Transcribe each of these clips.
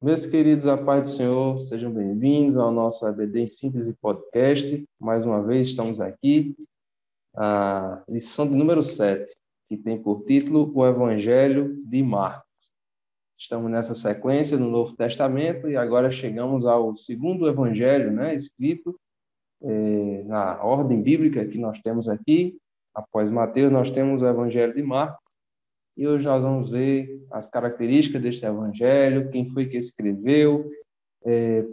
Meus queridos, a paz do Senhor, sejam bem-vindos ao nosso ABD em Síntese Podcast. Mais uma vez estamos aqui, a lição de número 7, que tem por título O Evangelho de Marcos. Estamos nessa sequência no Novo Testamento e agora chegamos ao segundo evangelho, escrito na ordem bíblica que nós temos aqui. Após Mateus, nós temos o Evangelho de Marcos. E hoje nós vamos ver as características deste evangelho, quem foi que escreveu,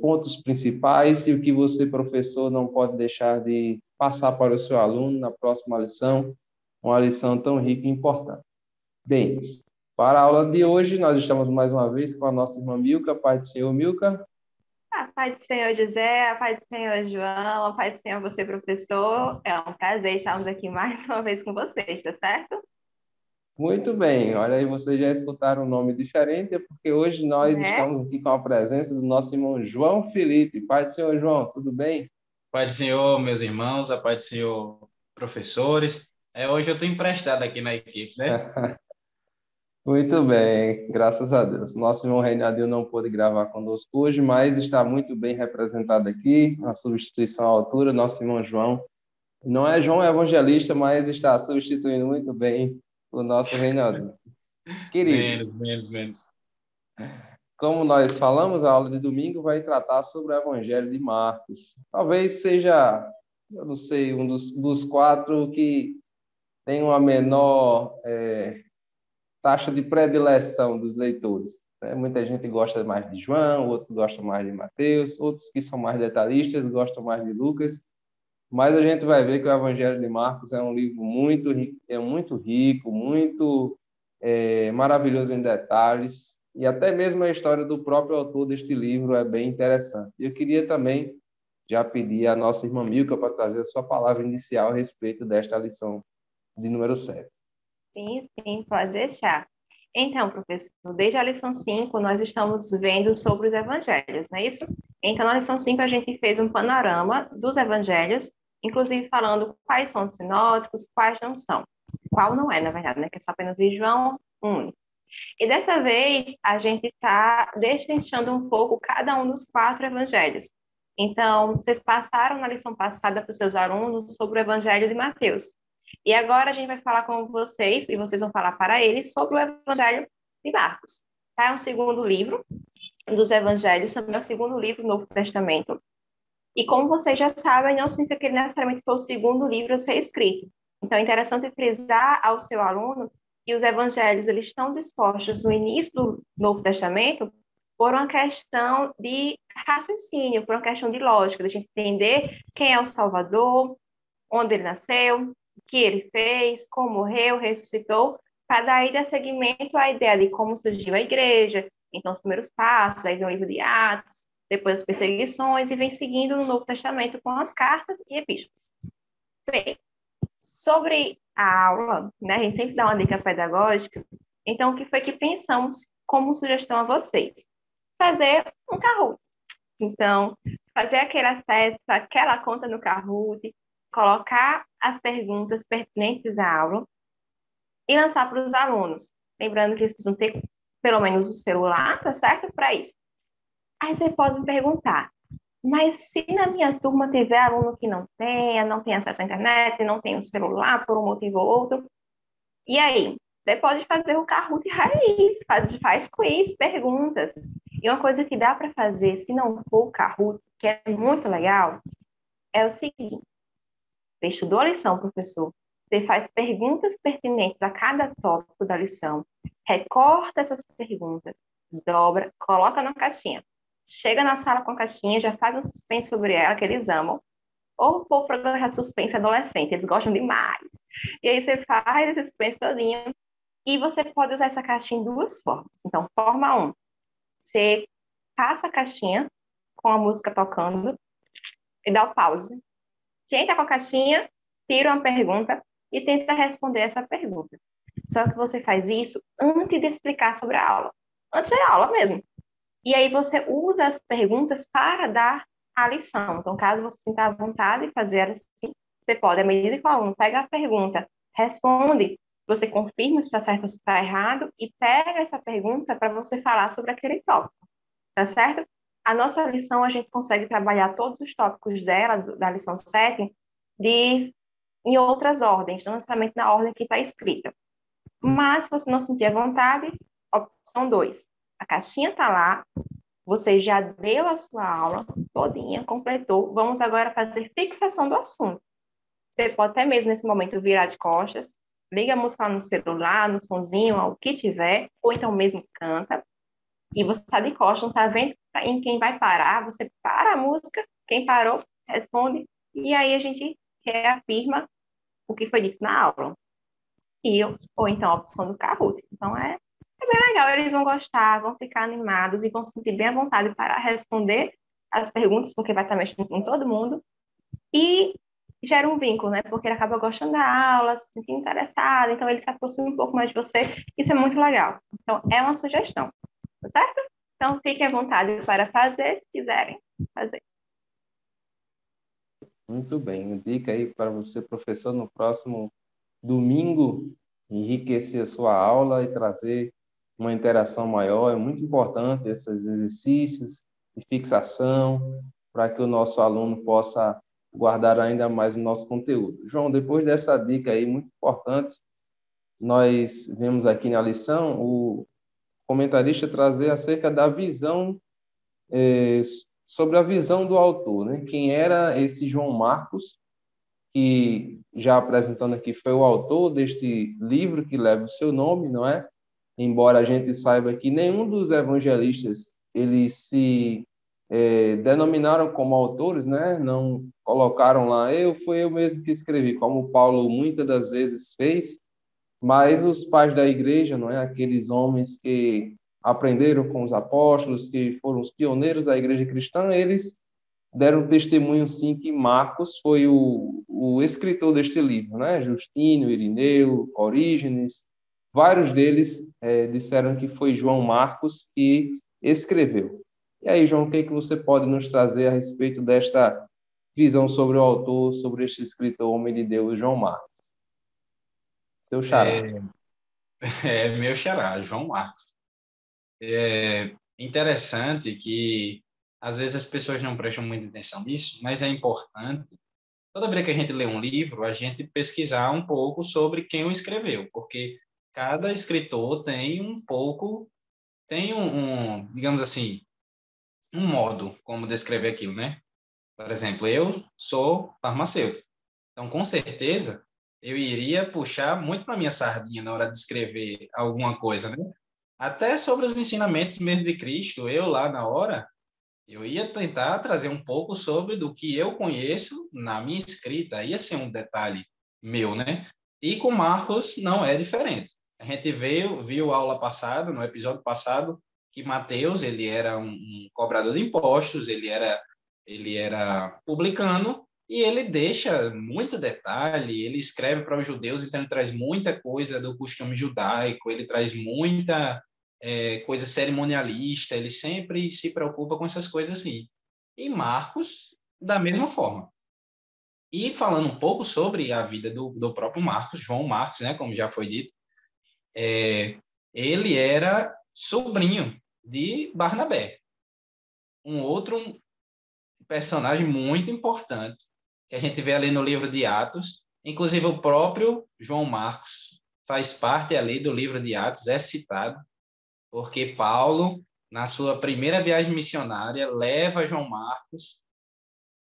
pontos principais e o que você, professor, não pode deixar de passar para o seu aluno na próxima lição, uma lição tão rica e importante. Bem, para a aula de hoje, nós estamos mais uma vez com a nossa irmã Milka. Paz do Senhor, Milka. A paz do Senhor, José, a paz do Senhor, João, a paz do Senhor, você, professor. É um prazer estarmos aqui mais uma vez com vocês, tá certo? Muito bem, olha aí, vocês já escutaram um nome diferente, é porque hoje nós Né? estamos aqui com a presença do nosso irmão João Felipe. Paz do Senhor, João, tudo bem? Pai do Senhor, meus irmãos, a paz do Senhor, professores. Hoje eu estou emprestado aqui na equipe, né? Muito bem, graças a Deus. Nosso irmão Reinaldinho não pôde gravar conosco hoje, mas está muito bem representado aqui, na substituição à altura, nosso irmão João. Não é João evangelista, mas está substituindo muito bem o nosso Reinaldinho. Queridos, Menos. como nós falamos, a aula de domingo vai tratar sobre o Evangelho de Marcos. Talvez seja, eu não sei, um dos quatro que tem uma menor taxa de predileção dos leitores. Muita gente gosta mais de João, outros gostam mais de Mateus, outros que são mais detalhistas gostam mais de Lucas. Mas a gente vai ver que o Evangelho de Marcos é um livro muito rico, muito maravilhoso em detalhes, e até mesmo a história do próprio autor deste livro é bem interessante. Eu queria também já pedir à nossa irmã Milka para trazer a sua palavra inicial a respeito desta lição de número 7. Sim, pode deixar. Então, professor, desde a lição 5, nós estamos vendo sobre os evangelhos, não é isso? Então, na lição 5, a gente fez um panorama dos evangelhos, inclusive falando quais são os sinóticos, quais não são. Qual não é, na verdade, né? Que é só apenas de João 1. E dessa vez, a gente está destrinchando um pouco cada um dos 4 evangelhos. Então, vocês passaram na lição passada para os seus alunos sobre o evangelho de Mateus. E agora a gente vai falar com vocês, e vocês vão falar para eles, sobre o evangelho de Marcos. Tá? É um segundo livro dos evangelhos, também é o segundo livro do Novo Testamento. E como vocês já sabem, não significa que ele necessariamente foi o segundo livro a ser escrito. Então, é interessante frisar ao seu aluno que os evangelhos eles estão dispostos no início do Novo Testamento por uma questão de raciocínio, por uma questão de lógica, de a gente entender quem é o Salvador, onde ele nasceu, o que ele fez, como morreu, ressuscitou, para daí dar seguimento à ideia de como surgiu a igreja, então os primeiros passos, aí vem o livro de Atos, depois as perseguições, e vem seguindo no Novo Testamento com as cartas e epístolas. Bem, sobre a aula, né, a gente sempre dá uma dica pedagógica, então o que foi que pensamos como sugestão a vocês? Fazer um Kahoot. Então, fazer aquele acesso, aquela conta no Kahoot, colocar as perguntas pertinentes à aula e lançar para os alunos. Lembrando que eles precisam ter pelo menos o celular, tá certo? Para isso. Aí você pode me perguntar, mas se na minha turma tiver aluno que não tem acesso à internet, não tem o celular por um motivo ou outro, e aí? Você pode fazer o Kahoot raiz, faz quiz, perguntas. E uma coisa que dá para fazer, se não for o Kahoot, que é muito legal, é o seguinte: você estudou a lição, professor, você faz perguntas pertinentes a cada tópico da lição, recorta essas perguntas, dobra, coloca na caixinha. Chega na sala com a caixinha, já faz um suspense sobre ela, que eles amam. Ou o povo programa de suspense adolescente, eles gostam demais. E aí você faz esse suspense todinho, e você pode usar essa caixinha em 2 formas. Então, forma 1, você passa a caixinha com a música tocando e dá o pause. Quem está com a caixinha, tira uma pergunta e tenta responder essa pergunta. Só que você faz isso antes de explicar sobre a aula. Antes da aula mesmo. E aí você usa as perguntas para dar a lição. Então, caso você sinta à vontade de fazer assim, você pode, à medida que o aluno pega a pergunta, responde, você confirma se está certo ou se está errado e pega essa pergunta para você falar sobre aquele tópico. tá certo? A nossa lição, a gente consegue trabalhar todos os tópicos dela, da lição 7, em outras ordens, não necessariamente na ordem que está escrita. Mas, se você não sentir à vontade, opção 2. A caixinha está lá, você já deu a sua aula todinha, completou. Vamos agora fazer fixação do assunto. Você pode até mesmo, nesse momento, virar de costas, liga a música lá no celular, no sonzinho, o que tiver, ou então mesmo canta, e você está de costas, não está vendo em quem vai parar, você para a música, quem parou, responde, e aí a gente reafirma o que foi dito na aula. Ou então a opção do Kahoot. Então, é bem legal, eles vão gostar, vão ficar animados e vão se sentir bem à vontade para responder as perguntas, porque vai estar mexendo com todo mundo, e gera um vínculo, né? Porque ele acaba gostando da aula, se sentindo interessado, então ele se aproxima um pouco mais de você, isso é muito legal. Então, é uma sugestão, tá certo? Então, fiquem à vontade para fazer, se quiserem fazer. Muito bem. Dica aí para você, professor, no próximo domingo, enriquecer a sua aula e trazer uma interação maior. É muito importante esses exercícios de fixação para que o nosso aluno possa guardar ainda mais o nosso conteúdo. João, depois dessa dica aí muito importante, nós vemos aqui na lição o comentarista trazer acerca da visão, sobre a visão do autor, né? Quem era esse João Marcos, que, já apresentando aqui, foi o autor deste livro que leva o seu nome, não é? Embora a gente saiba que nenhum dos evangelistas eles se denominaram como autores, né? Não colocaram lá, foi eu mesmo que escrevi, como Paulo muitas das vezes fez, mas os pais da igreja, não é? Aqueles homens que aprenderam com os apóstolos, que foram os pioneiros da igreja cristã, eles deram testemunho, sim, que Marcos foi o escritor deste livro, né? Justino, Irineu, Orígenes, vários deles disseram que foi João Marcos que escreveu. E aí, João, o que é que você pode nos trazer a respeito desta visão sobre o autor, sobre este escritor, homem de Deus, João Marcos? Seu xará. É, é meu xará, João Marcos. É interessante que às vezes as pessoas não prestam muita atenção nisso, mas é importante. Toda vez que a gente lê um livro, a gente pesquisar um pouco sobre quem o escreveu, porque cada escritor tem um pouco, tem digamos assim, um modo como descrever aquilo, né? Por exemplo, eu sou farmacêutico, então com certeza eu iria puxar muito para minha sardinha na hora de escrever alguma coisa, né? Até sobre os ensinamentos mesmo de Cristo, eu lá na hora, eu ia tentar trazer um pouco sobre do que eu conheço na minha escrita, ia ser um detalhe meu, né? E com Marcos não é diferente. A gente viu aula passada, no episódio passado, que Mateus, ele era um cobrador de impostos, ele era publicano, e ele deixa muito detalhe, ele escreve para os judeus, então ele traz muita coisa do costume judaico, ele traz muita coisa cerimonialista, ele sempre se preocupa com essas coisas assim. E Marcos, da mesma forma. E falando um pouco sobre a vida do próprio Marcos, João Marcos, né, como já foi dito, ele era sobrinho de Barnabé, um outro personagem muito importante que a gente vê ali no livro de Atos. Inclusive o próprio João Marcos faz parte ali do livro de Atos, é citado, porque Paulo, na sua primeira viagem missionária, leva João Marcos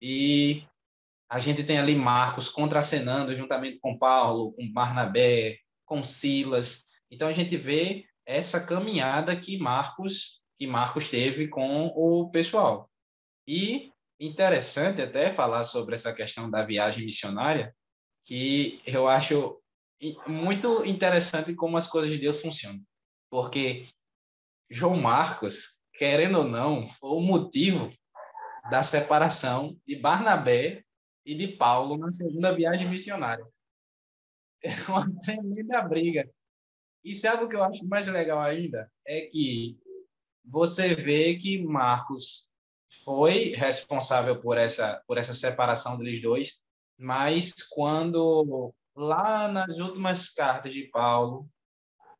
e a gente tem ali Marcos contracenando juntamente com Paulo, com Barnabé, com Silas. Então a gente vê essa caminhada que Marcos teve com o pessoal. E interessante até falar sobre essa questão da viagem missionária, que eu acho muito interessante como as coisas de Deus funcionam. Porque João Marcos, querendo ou não, foi o motivo da separação de Barnabé e de Paulo na segunda viagem missionária. É uma tremenda briga. E sabe o que eu acho mais legal ainda? É que você vê que Marcos foi responsável por essa separação deles dois, mas quando lá nas últimas cartas de Paulo,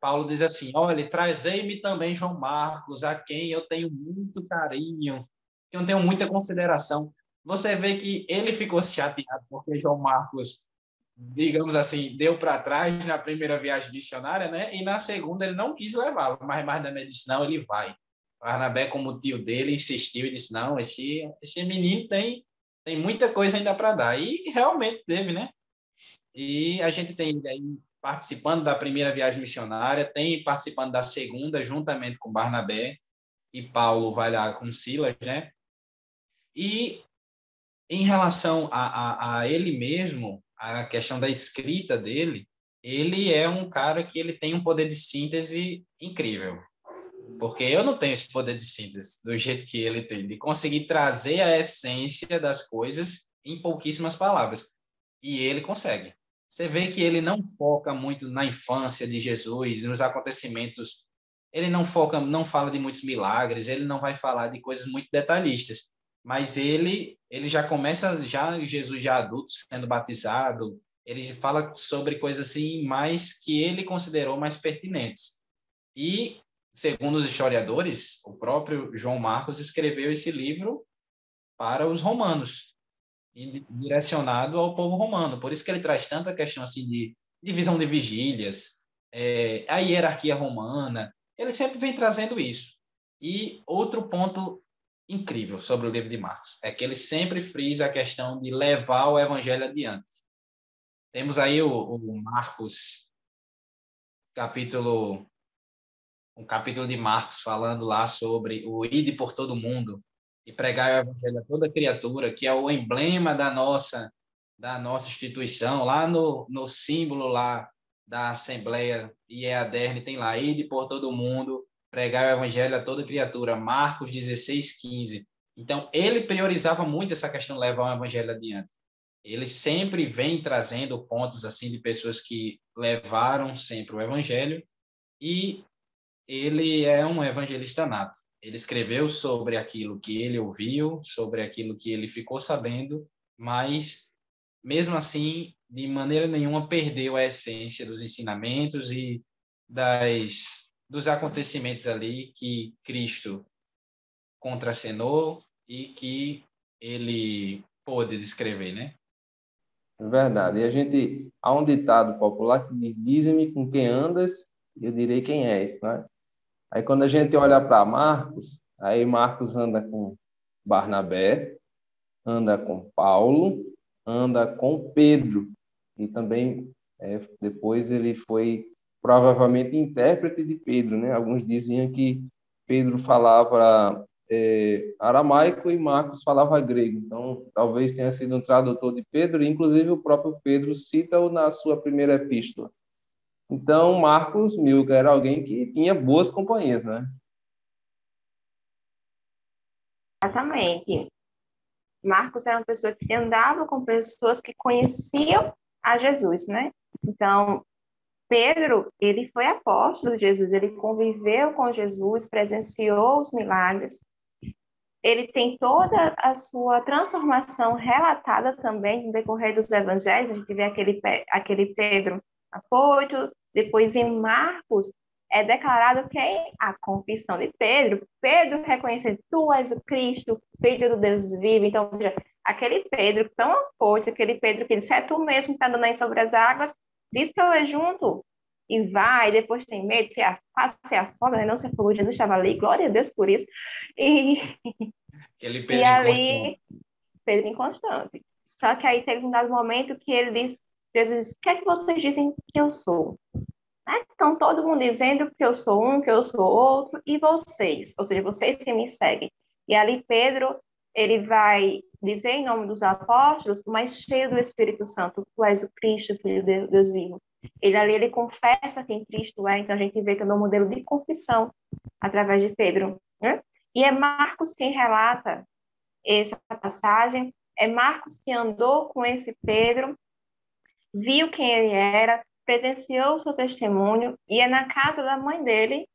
Paulo diz assim: olha, trazei-me também João Marcos, a quem eu tenho muito carinho, que eu tenho muita consideração. Você vê que ele ficou chateado porque João Marcos, digamos assim, deu para trás na primeira viagem missionária, né? E na segunda ele não quis levá-lo, mas Barnabé disse: não, ele vai. Barnabé, como tio dele, insistiu e disse: não, esse menino tem muita coisa ainda para dar. E realmente teve, né? E a gente tem ele aí participando da primeira viagem missionária, tem participando da segunda, juntamente com Barnabé, e Paulo vai lá com Silas, né? E em relação a ele mesmo, a questão da escrita dele, ele é um cara que ele tem um poder de síntese incrível. Porque eu não tenho esse poder de síntese do jeito que ele tem, de conseguir trazer a essência das coisas em pouquíssimas palavras. E ele consegue. Você vê que ele não foca muito na infância de Jesus, nos acontecimentos. Ele não foca, não fala de muitos milagres, ele não vai falar de coisas muito detalhistas. Mas ele já começa, já Jesus já adulto, sendo batizado, ele fala sobre coisas assim mais que ele considerou mais pertinentes. E, segundo os historiadores, o próprio João Marcos escreveu esse livro para os romanos, e direcionado ao povo romano. Por isso que ele traz tanta questão assim de divisão de vigílias, a hierarquia romana. Ele sempre vem trazendo isso. E outro ponto incrível sobre o livro de Marcos é que ele sempre frisa a questão de levar o evangelho adiante. Temos aí o Marcos, capítulo um capítulo de Marcos falando lá sobre o ide por todo mundo e pregar o evangelho a toda criatura, que é o emblema da nossa instituição, lá no símbolo lá da Assembleia IEADERN tem lá, ide por todo mundo, pregar o evangelho a toda criatura, Marcos 16:15. Então, ele priorizava muito essa questão de levar o evangelho adiante. Ele sempre vem trazendo pontos assim de pessoas que levaram sempre o evangelho, e ele é um evangelista nato. Ele escreveu sobre aquilo que ele ouviu, sobre aquilo que ele ficou sabendo, mas, mesmo assim, de maneira nenhuma perdeu a essência dos ensinamentos e dos acontecimentos ali que Cristo contracenou e que ele pôde descrever, né? É verdade. E há um ditado popular que diz: dize-me com quem andas, e eu direi quem és, né? Aí quando a gente olha para Marcos, aí Marcos anda com Barnabé, anda com Paulo, anda com Pedro, e também depois ele foi provavelmente intérprete de Pedro, né? Alguns diziam que Pedro falava aramaico e Marcos falava grego, então talvez tenha sido um tradutor de Pedro, e inclusive o próprio Pedro cita-o na sua primeira epístola. Então, Marcos Milka era alguém que tinha boas companhias, né? Exatamente. Marcos era uma pessoa que andava com pessoas que conheciam a Jesus, né? Então, Pedro, ele foi apóstolo de Jesus, ele conviveu com Jesus, presenciou os milagres, ele tem toda a sua transformação relatada também no decorrer dos evangelhos. A gente vê aquele Pedro afoito, depois em Marcos é declarado que é a confissão de Pedro. Pedro reconhecendo: tu és o Cristo, Filho do Deus vivo. Então, veja, aquele Pedro tão afoito, aquele Pedro que disse: é tu mesmo que está andando aí sobre as águas, diz para eu ir junto. E vai, depois tem medo, quase se afoga, né? Não se afogou, Jesus estava ali, glória a Deus por isso. E Aquele e Pedro inconstante. ali, Pedro inconstante. Só que aí teve um dado momento que ele diz: Jesus diz: o que é que vocês dizem que eu sou? Então, todo mundo dizendo que eu sou um, que eu sou outro, e vocês, ou seja, vocês que me seguem. E ali Pedro, ele vai dizer em nome dos apóstolos, mas cheio do Espírito Santo: tu és o Cristo, Filho de Deus vivo. Ele confessa quem Cristo é, então a gente vê também um modelo de confissão através de Pedro, né? E é Marcos quem relata essa passagem, é Marcos que andou com esse Pedro, viu quem ele era, presenciou o seu testemunho, e é na casa da mãe dele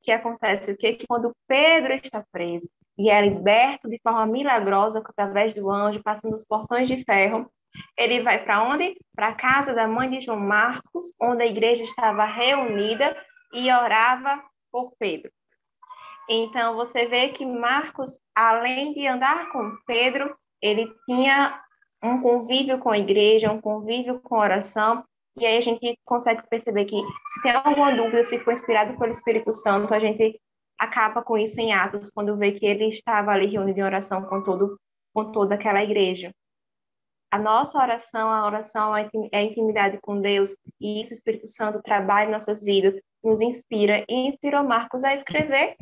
que acontece o quê? Que quando Pedro está preso e é liberto de forma milagrosa através do anjo, passando os portões de ferro, ele vai para onde? Para a casa da mãe de João Marcos, onde a igreja estava reunida, e orava por Pedro. Então, você vê que Marcos, além de andar com Pedro, ele tinha um convívio com a igreja, um convívio com a oração, e aí a gente consegue perceber que, se tem alguma dúvida, se foi inspirado pelo Espírito Santo, a gente acaba com isso em Atos, quando vê que ele estava ali reunido em oração com toda aquela igreja. A nossa oração, a oração é a intimidade com Deus, e isso o Espírito Santo trabalha em nossas vidas, nos inspira, e inspirou Marcos a escrever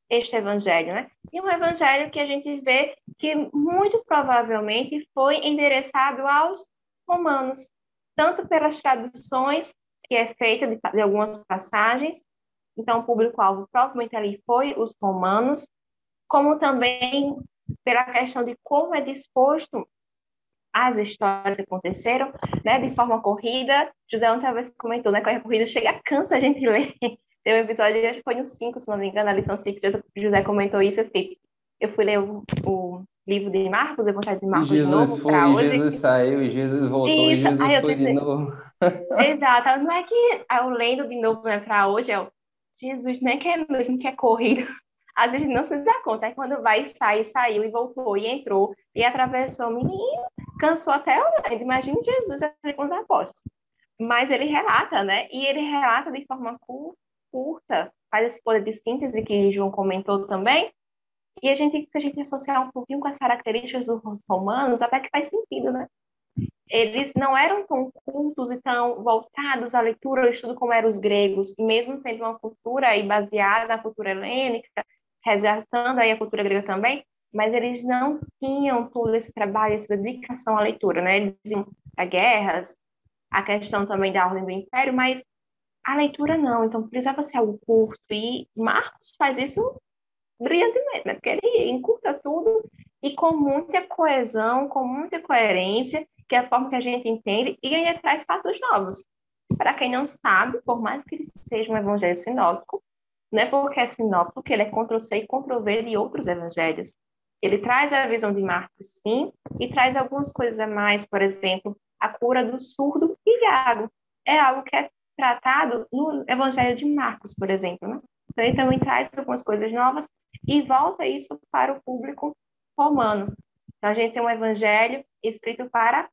este evangelho, né? E um evangelho que a gente vê que muito provavelmente foi endereçado aos romanos, tanto pelas traduções que é feita de algumas passagens, então o público-alvo provavelmente ali foi os romanos, como também pela questão de como é disposto as histórias que aconteceram, né, de forma corrida. José outra vez comentou, né, que a corrida chega, cansa a gente ler. Tem um episódio, acho que foi no 5, se não me engano, a lição 5, José comentou isso, eu fui ler o livro de Marcos, o Evangelho de E Marcos de Jesus novo, foi, para e hoje. Jesus saiu, e Jesus voltou, e Isso, aí Jesus eu foi de pensei, novo. exato, não é que eu lendo de novo, né, para hoje, Jesus, não é que é mesmo que é corrido. Às vezes não se dá conta, aí quando vai, saiu e voltou, e entrou, e atravessou o menino, cansou até o lendo. Imagine Jesus ali com os apóstolos. Mas ele relata, né? E ele relata de forma curta, faz esse poder de síntese que João comentou também. E se a gente associar um pouquinho com as características dos romanos, até que faz sentido, né? Eles não eram tão cultos e tão voltados à leitura, ao estudo como eram os gregos, e mesmo tendo uma cultura aí baseada na cultura helênica, resgatando aí a cultura grega também, mas eles não tinham todo esse trabalho, essa dedicação à leitura, né? Eles iam a guerras, a questão também da ordem do império, mas a leitura não, então precisava ser algo curto, e Marcos faz isso brilhantemente, né? Porque ele encurta tudo e com muita coesão, com muita coerência, que é a forma que a gente entende, e ainda traz fatos novos. Para quem não sabe, por mais que ele seja um evangelho sinótico, não é porque é sinótico que ele é Ctrl-C e Ctrl-V de outros evangelhos. Ele traz a visão de Marcos, sim, e traz algumas coisas a mais, por exemplo, a cura do surdo e gago. É algo que é tratado no evangelho de Marcos, por exemplo, né? Então, ele também traz algumas coisas novas e volta isso para o público romano. Então, a gente tem um evangelho escrito para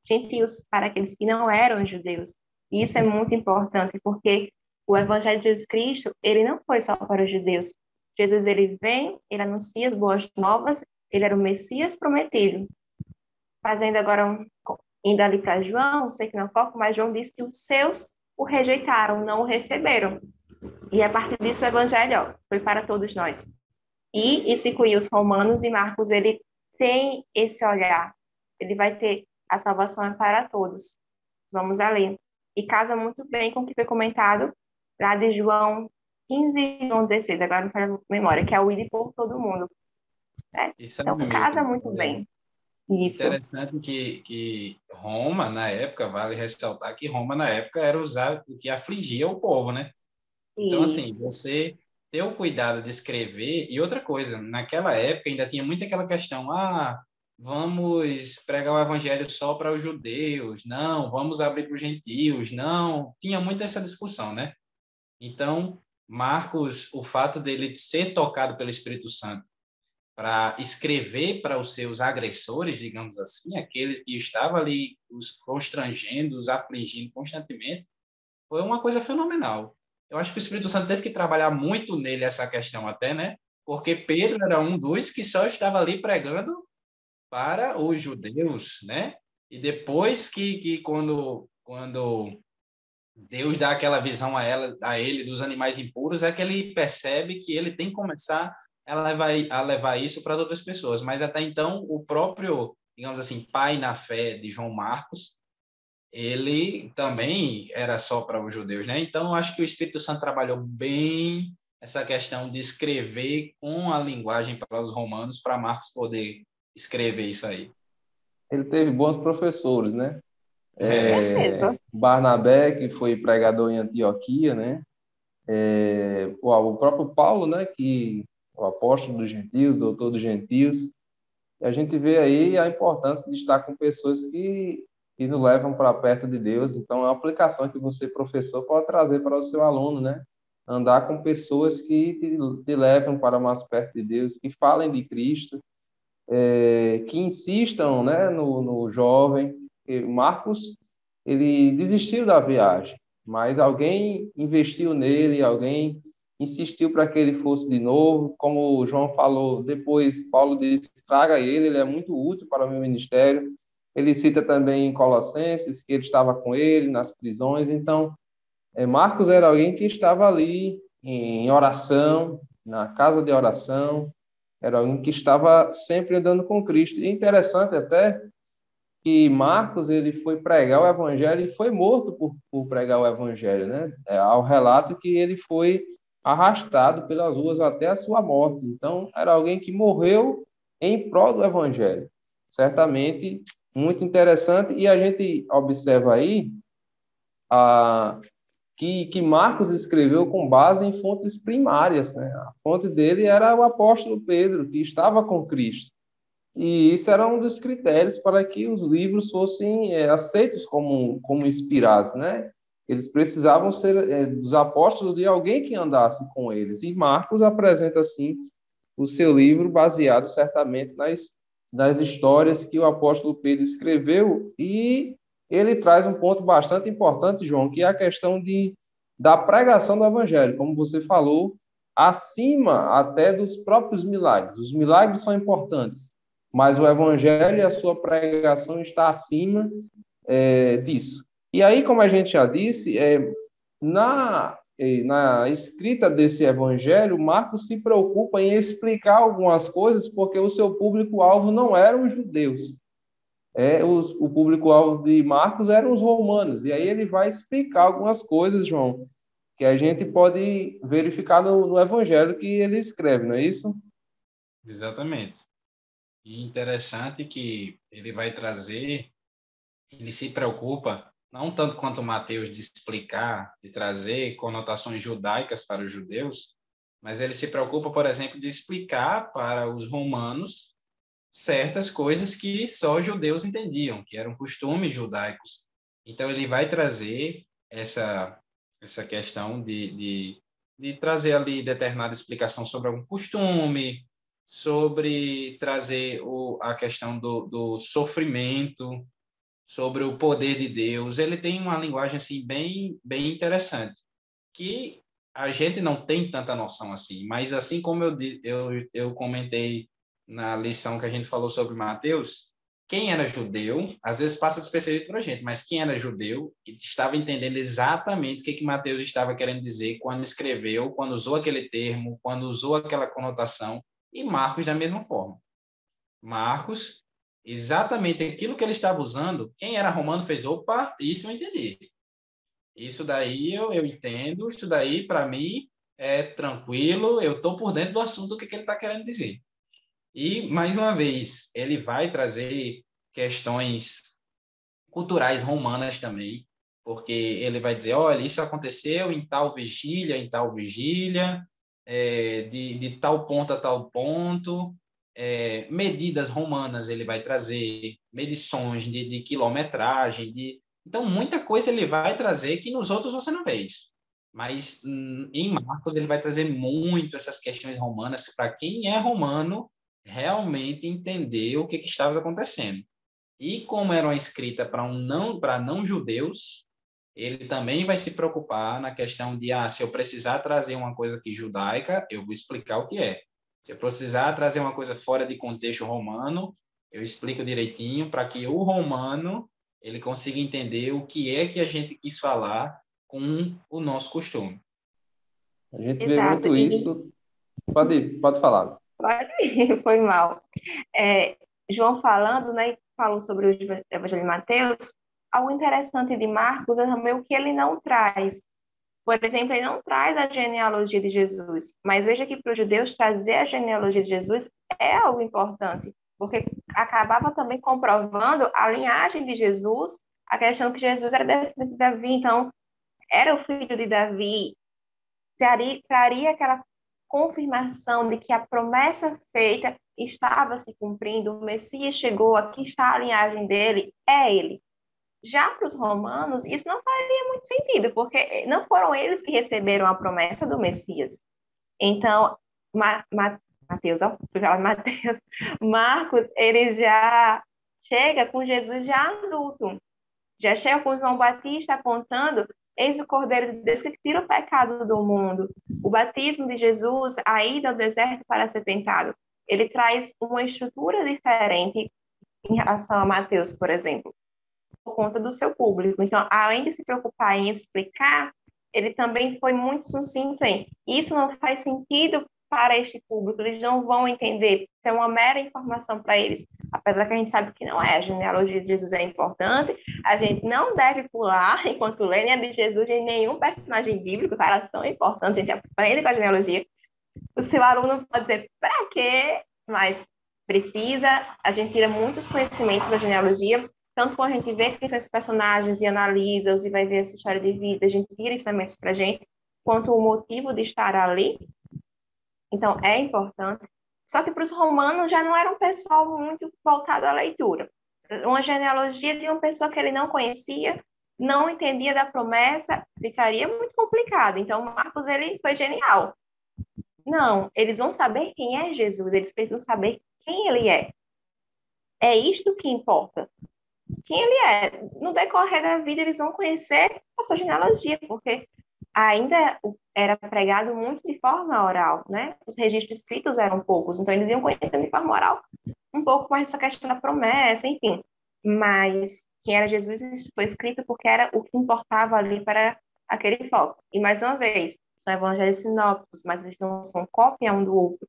gentios, para aqueles que não eram judeus. E isso é muito importante, porque o evangelho de Jesus Cristo, ele não foi só para os judeus. Jesus, ele vem, ele anuncia as boas novas, ele era o Messias prometido. Fazendo agora, indo ali para João, sei que não foco, mas João disse que os seus o rejeitaram, não o receberam. E a partir disso o evangelho, foi para todos nós. E isso inclui os romanos, e Marcos, ele tem esse olhar. Ele vai ter a salvação é para todos. Vamos além. E casa muito bem com o que foi comentado lá de João 15 e João 16, agora não faz memória, que é o ir por todo mundo. Né? Isso é Então, casa Milton. muito bem. Isso. Interessante que Roma, na época, vale ressaltar que Roma, na época, era usado o que afligia o povo, né? Então, assim, Isso. você ter o cuidado de escrever, e outra coisa, naquela época ainda tinha muito aquela questão, vamos pregar o evangelho só para os judeus, não, vamos abrir para os gentios, não, tinha muito essa discussão, né? Então, Marcos, o fato dele ser tocado pelo Espírito Santo para escrever para os seus agressores, digamos assim, aqueles que estavam ali os constrangendo, os afligindo constantemente, foi uma coisa fenomenal. Eu acho que o Espírito Santo teve que trabalhar muito nele essa questão até, né? Porque Pedro era um dos que só estava ali pregando para os judeus, né? E depois que quando Deus dá aquela visão a ele dos animais impuros, é que ele percebe que ele tem que começar a levar isso para outras pessoas. Mas até então, o próprio, digamos assim, pai na fé de João Marcos, ele também era só para os judeus, né? Então, eu acho que o Espírito Santo trabalhou bem essa questão de escrever com a linguagem para os romanos, para Marcos poder escrever isso aí. Ele teve bons professores, né? Certeza. Barnabé, que foi pregador em Antioquia, né? O próprio Paulo, né? Que o apóstolo dos gentios, doutor dos gentios. E a gente vê aí a importância de estar com pessoas que nos levam para perto de Deus. Então, é uma aplicação que você, professor, pode trazer para o seu aluno, né? andar com pessoas que te levam para mais perto de Deus, que falem de Cristo, que insistam, né, no jovem. E Marcos, ele desistiu da viagem, mas alguém investiu nele, alguém insistiu para que ele fosse de novo. Como o João falou, depois Paulo disse: traga ele é muito útil para o meu ministério. Ele cita também em Colossenses que ele estava com ele nas prisões. Então, Marcos era alguém que estava ali em oração, na casa de oração, era alguém que estava sempre andando com Cristo. E é interessante até que Marcos ele foi pregar o evangelho e foi morto por pregar o evangelho, né? Há o relato que ele foi arrastado pelas ruas até a sua morte. Então, era alguém que morreu em prol do evangelho. Certamente muito interessante, e a gente observa aí a que Marcos escreveu com base em fontes primárias, né? A fonte dele era o apóstolo Pedro, que estava com Cristo. E isso era um dos critérios para que os livros fossem aceitos como inspirados, né? Eles precisavam ser dos apóstolos de alguém que andasse com eles. E Marcos apresenta, assim, o seu livro baseado certamente nas histórias que o apóstolo Pedro escreveu, e ele traz um ponto bastante importante, João, que é a questão da pregação do evangelho, como você falou, acima até dos próprios milagres. Os milagres são importantes, mas o evangelho e a sua pregação está acima disso. E aí, como a gente já disse, na escrita desse evangelho, Marcos se preocupa em explicar algumas coisas, porque o seu público-alvo não eram os judeus. O público-alvo de Marcos eram os romanos. E aí ele vai explicar algumas coisas, João, que a gente pode verificar no evangelho que ele escreve, não é isso? Exatamente. E interessante que ele vai trazer, ele se preocupa, não tanto quanto Mateus, de explicar, de trazer conotações judaicas para os judeus, mas ele se preocupa, por exemplo, de explicar para os romanos certas coisas que só os judeus entendiam, que eram costumes judaicos. Então, ele vai trazer essa questão de trazer ali determinada explicação sobre algum costume, sobre trazer a questão do sofrimento, sobre o poder de Deus. Ele tem uma linguagem assim bem interessante, que a gente não tem tanta noção assim, mas assim como eu comentei na lição que a gente falou sobre Mateus, quem era judeu, às vezes passa despercebido para a gente, mas quem era judeu estava entendendo exatamente o que Mateus estava querendo dizer quando escreveu, quando usou aquele termo, quando usou aquela conotação, e Marcos da mesma forma. Marcos, exatamente aquilo que ele estava usando, quem era romano fez, opa, isso eu entendi. Isso daí eu entendo, isso daí para mim é tranquilo, eu estou por dentro do assunto do que ele está querendo dizer. E, mais uma vez, ele vai trazer questões culturais romanas também, porque ele vai dizer, olha, isso aconteceu em tal vigília, de tal ponto a tal ponto, medidas romanas ele vai trazer, medições de quilometragem, então muita coisa ele vai trazer que nos outros você não vê isso. Mas em Marcos ele vai trazer muito essas questões romanas para quem é romano realmente entender o que estava acontecendo. E como era uma escrita para não judeus, ele também vai se preocupar na questão de, se eu precisar trazer uma coisa aqui judaica, eu vou explicar o que é. Se eu precisar trazer uma coisa fora de contexto romano, eu explico direitinho para que o romano ele consiga entender o que é que a gente quis falar com o nosso costume. A gente vê Exato. muito isso. Pode falar. Pode ir, foi mal. João falando, né, falou sobre o Evangelho de Mateus, algo interessante de Marcos é também o que ele não traz. Por exemplo, ele não traz a genealogia de Jesus, mas veja que para os judeus trazer a genealogia de Jesus é algo importante, porque acabava também comprovando a linhagem de Jesus, a questão que Jesus era descendente de Davi, então era o filho de Davi, traria aquela confirmação de que a promessa feita estava se cumprindo, o Messias chegou, aqui está a linhagem dele, é ele. Já para os romanos, isso não faria muito sentido, porque não foram eles que receberam a promessa do Messias. Então, Mateus, ó, fui falar Mateus, Marcos, ele já chega com Jesus já adulto, já chega com João Batista apontando: eis o Cordeiro de Deus que tira o pecado do mundo. O batismo de Jesus, a ida ao deserto para ser tentado, ele traz uma estrutura diferente em relação a Mateus, por exemplo, por conta do seu público. Então, além de se preocupar em explicar, ele também foi muito sucinto em: isso não faz sentido para este público, eles não vão entender, isso é uma mera informação para eles, apesar que a gente sabe que não é. A genealogia de Jesus é importante, a gente não deve pular enquanto lê nem a de Jesus em nenhum personagem bíblico, tá? Elas são importantes, a gente aprende com a genealogia. O seu aluno pode dizer para quê, mas precisa, a gente tira muitos conhecimentos da genealogia, tanto quando a gente vê quem são esses personagens e analisa-os e vai ver essa história de vida, a gente tira ensinamentos para a gente, quanto o motivo de estar ali. Então, é importante. Só que para os romanos já não era um pessoal muito voltado à leitura. Uma genealogia de uma pessoa que ele não conhecia, não entendia da promessa, ficaria muito complicado. Então, Marcos, ele foi genial. Não, eles vão saber quem é Jesus, eles precisam saber quem ele é. É isto que importa. Quem ele é. No decorrer da vida, eles vão conhecer a sua genealogia, porque ainda era pregado muito de forma oral, né? Os registros escritos eram poucos, então eles iam conhecendo de forma oral um pouco mais essa questão da promessa, enfim. Mas quem era Jesus, isso foi escrito porque era o que importava ali para aquele foco. E mais uma vez, são evangelhos sinópticos, mas eles não são cópia um do outro.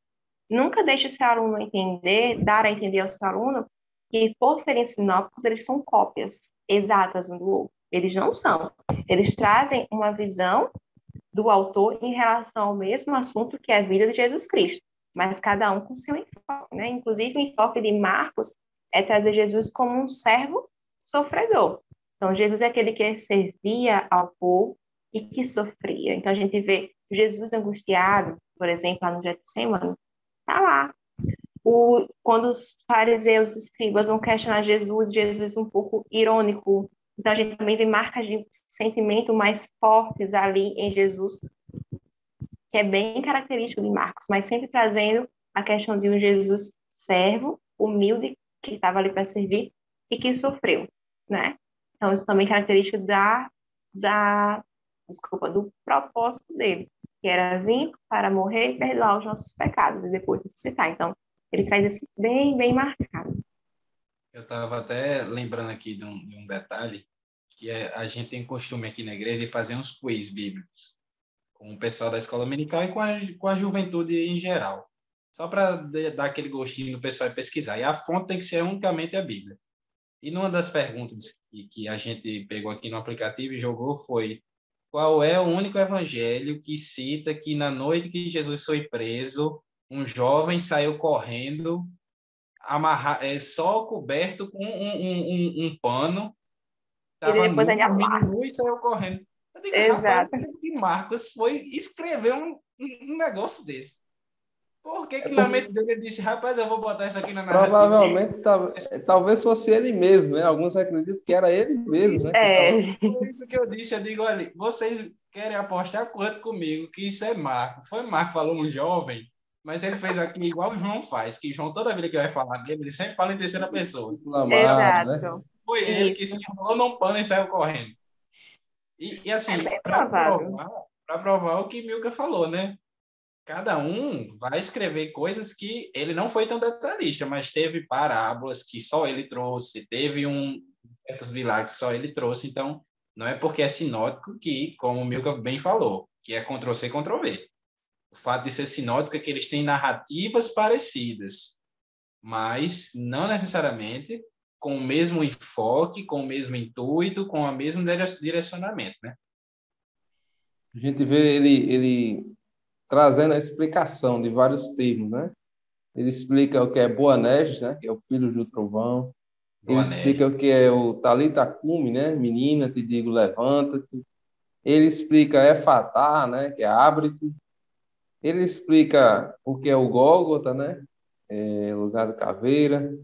Nunca deixe o seu aluno entender, dar a entender ao seu aluno que, por serem sinópticos, eles são cópias exatas um do outro. Eles não são. Eles trazem uma visão do autor em relação ao mesmo assunto, que é a vida de Jesus Cristo, mas cada um com seu enfoque, né? Inclusive, o enfoque de Marcos é trazer Jesus como um servo sofredor. Então, Jesus é aquele que servia ao povo e que sofria. Então, a gente vê Jesus angustiado, por exemplo, lá no Getsemane, está lá. Quando os fariseus e escribas vão questionar Jesus, Jesus um pouco irônico. Então, a gente também vê marcas de sentimento mais fortes ali em Jesus, que é bem característico de Marcos, mas sempre trazendo a questão de um Jesus servo, humilde, que estava ali para servir e que sofreu, né? Então, isso também é característico do propósito dele, que era vir para morrer e perdoar os nossos pecados e depois ressuscitar. Então, ele traz isso bem, bem marcado. Eu estava até lembrando aqui de um detalhe, que a gente tem costume aqui na igreja de fazer uns quiz bíblicos com o pessoal da escola dominical e com a juventude em geral, só para dar aquele gostinho do pessoal e pesquisar. E a fonte tem que ser unicamente a Bíblia. E numa das perguntas que a gente pegou aqui no aplicativo e jogou foi: qual é o único evangelho que cita que na noite que Jesus foi preso, um jovem saiu correndo só coberto com um pano, E estava depois nu, ainda dormindo Marcos. nu e saiu correndo. Eu digo, rapaz, Exato. por que Marcos foi escrever um negócio desse? Por que É na porque mente dele ele disse, rapaz, eu vou botar isso aqui na narrativa? provavelmente talvez fosse ele mesmo, né? Alguns acreditam que era ele mesmo, Isso, né? Que estava... por isso que eu disse, eu digo, olha, vocês querem apostar quanto comigo que isso é Marco? Foi Marco, falou um jovem, mas ele fez aqui igual o João faz, que João, toda vida que vai falar dele, ele sempre fala em terceira pessoa. Inflamado, né? Exato. Foi ele que se Isso. enrolou num pano e saiu correndo. E É assim, bem provável. para provar o que Milka falou, né? Cada um vai escrever coisas que ele não foi tão detalhista, mas teve parábolas que só ele trouxe, teve certos milagres que só ele trouxe. Então, não é porque é sinótico que, como o Milka bem falou, que é Ctrl-C, Ctrl-V. O fato de ser sinótico é que eles têm narrativas parecidas, mas não necessariamente com o mesmo enfoque, com o mesmo intuito, com o mesmo direcionamento, né? A gente vê ele trazendo a explicação de vários termos, né? Ele explica o que é Boanerges, né? Que é o filho do trovão. Ele Boanerges. explica o que é o Talita Cume, né? Menina, te digo, levanta-te. Ele explica Efatá, né? Que é abre-te. Ele explica o que é o Gólgota, né? É, lugar da caveira.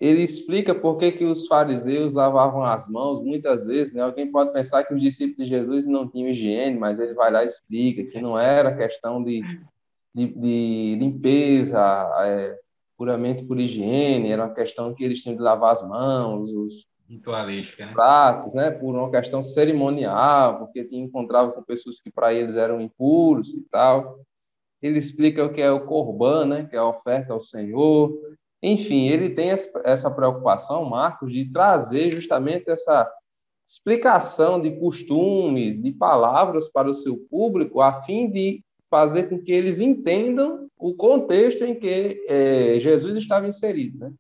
ele explica por que os fariseus lavavam as mãos muitas vezes, né? Alguém pode pensar que os discípulos de Jesus não tinham higiene, mas ele vai lá e explica que não era questão de limpeza, puramente por higiene, era uma questão que eles tinham de lavar as mãos, os Ritualística, né? pratos, né? Por uma questão cerimonial, porque encontrava com pessoas que para eles eram impuros e tal. Ele explica o que é o Corban, né? Que é a oferta ao Senhor. Enfim, ele tem essa preocupação, Marcos, de trazer justamente essa explicação de costumes, de palavras para o seu público, a fim de fazer com que eles entendam o contexto em que Jesus estava inserido, né?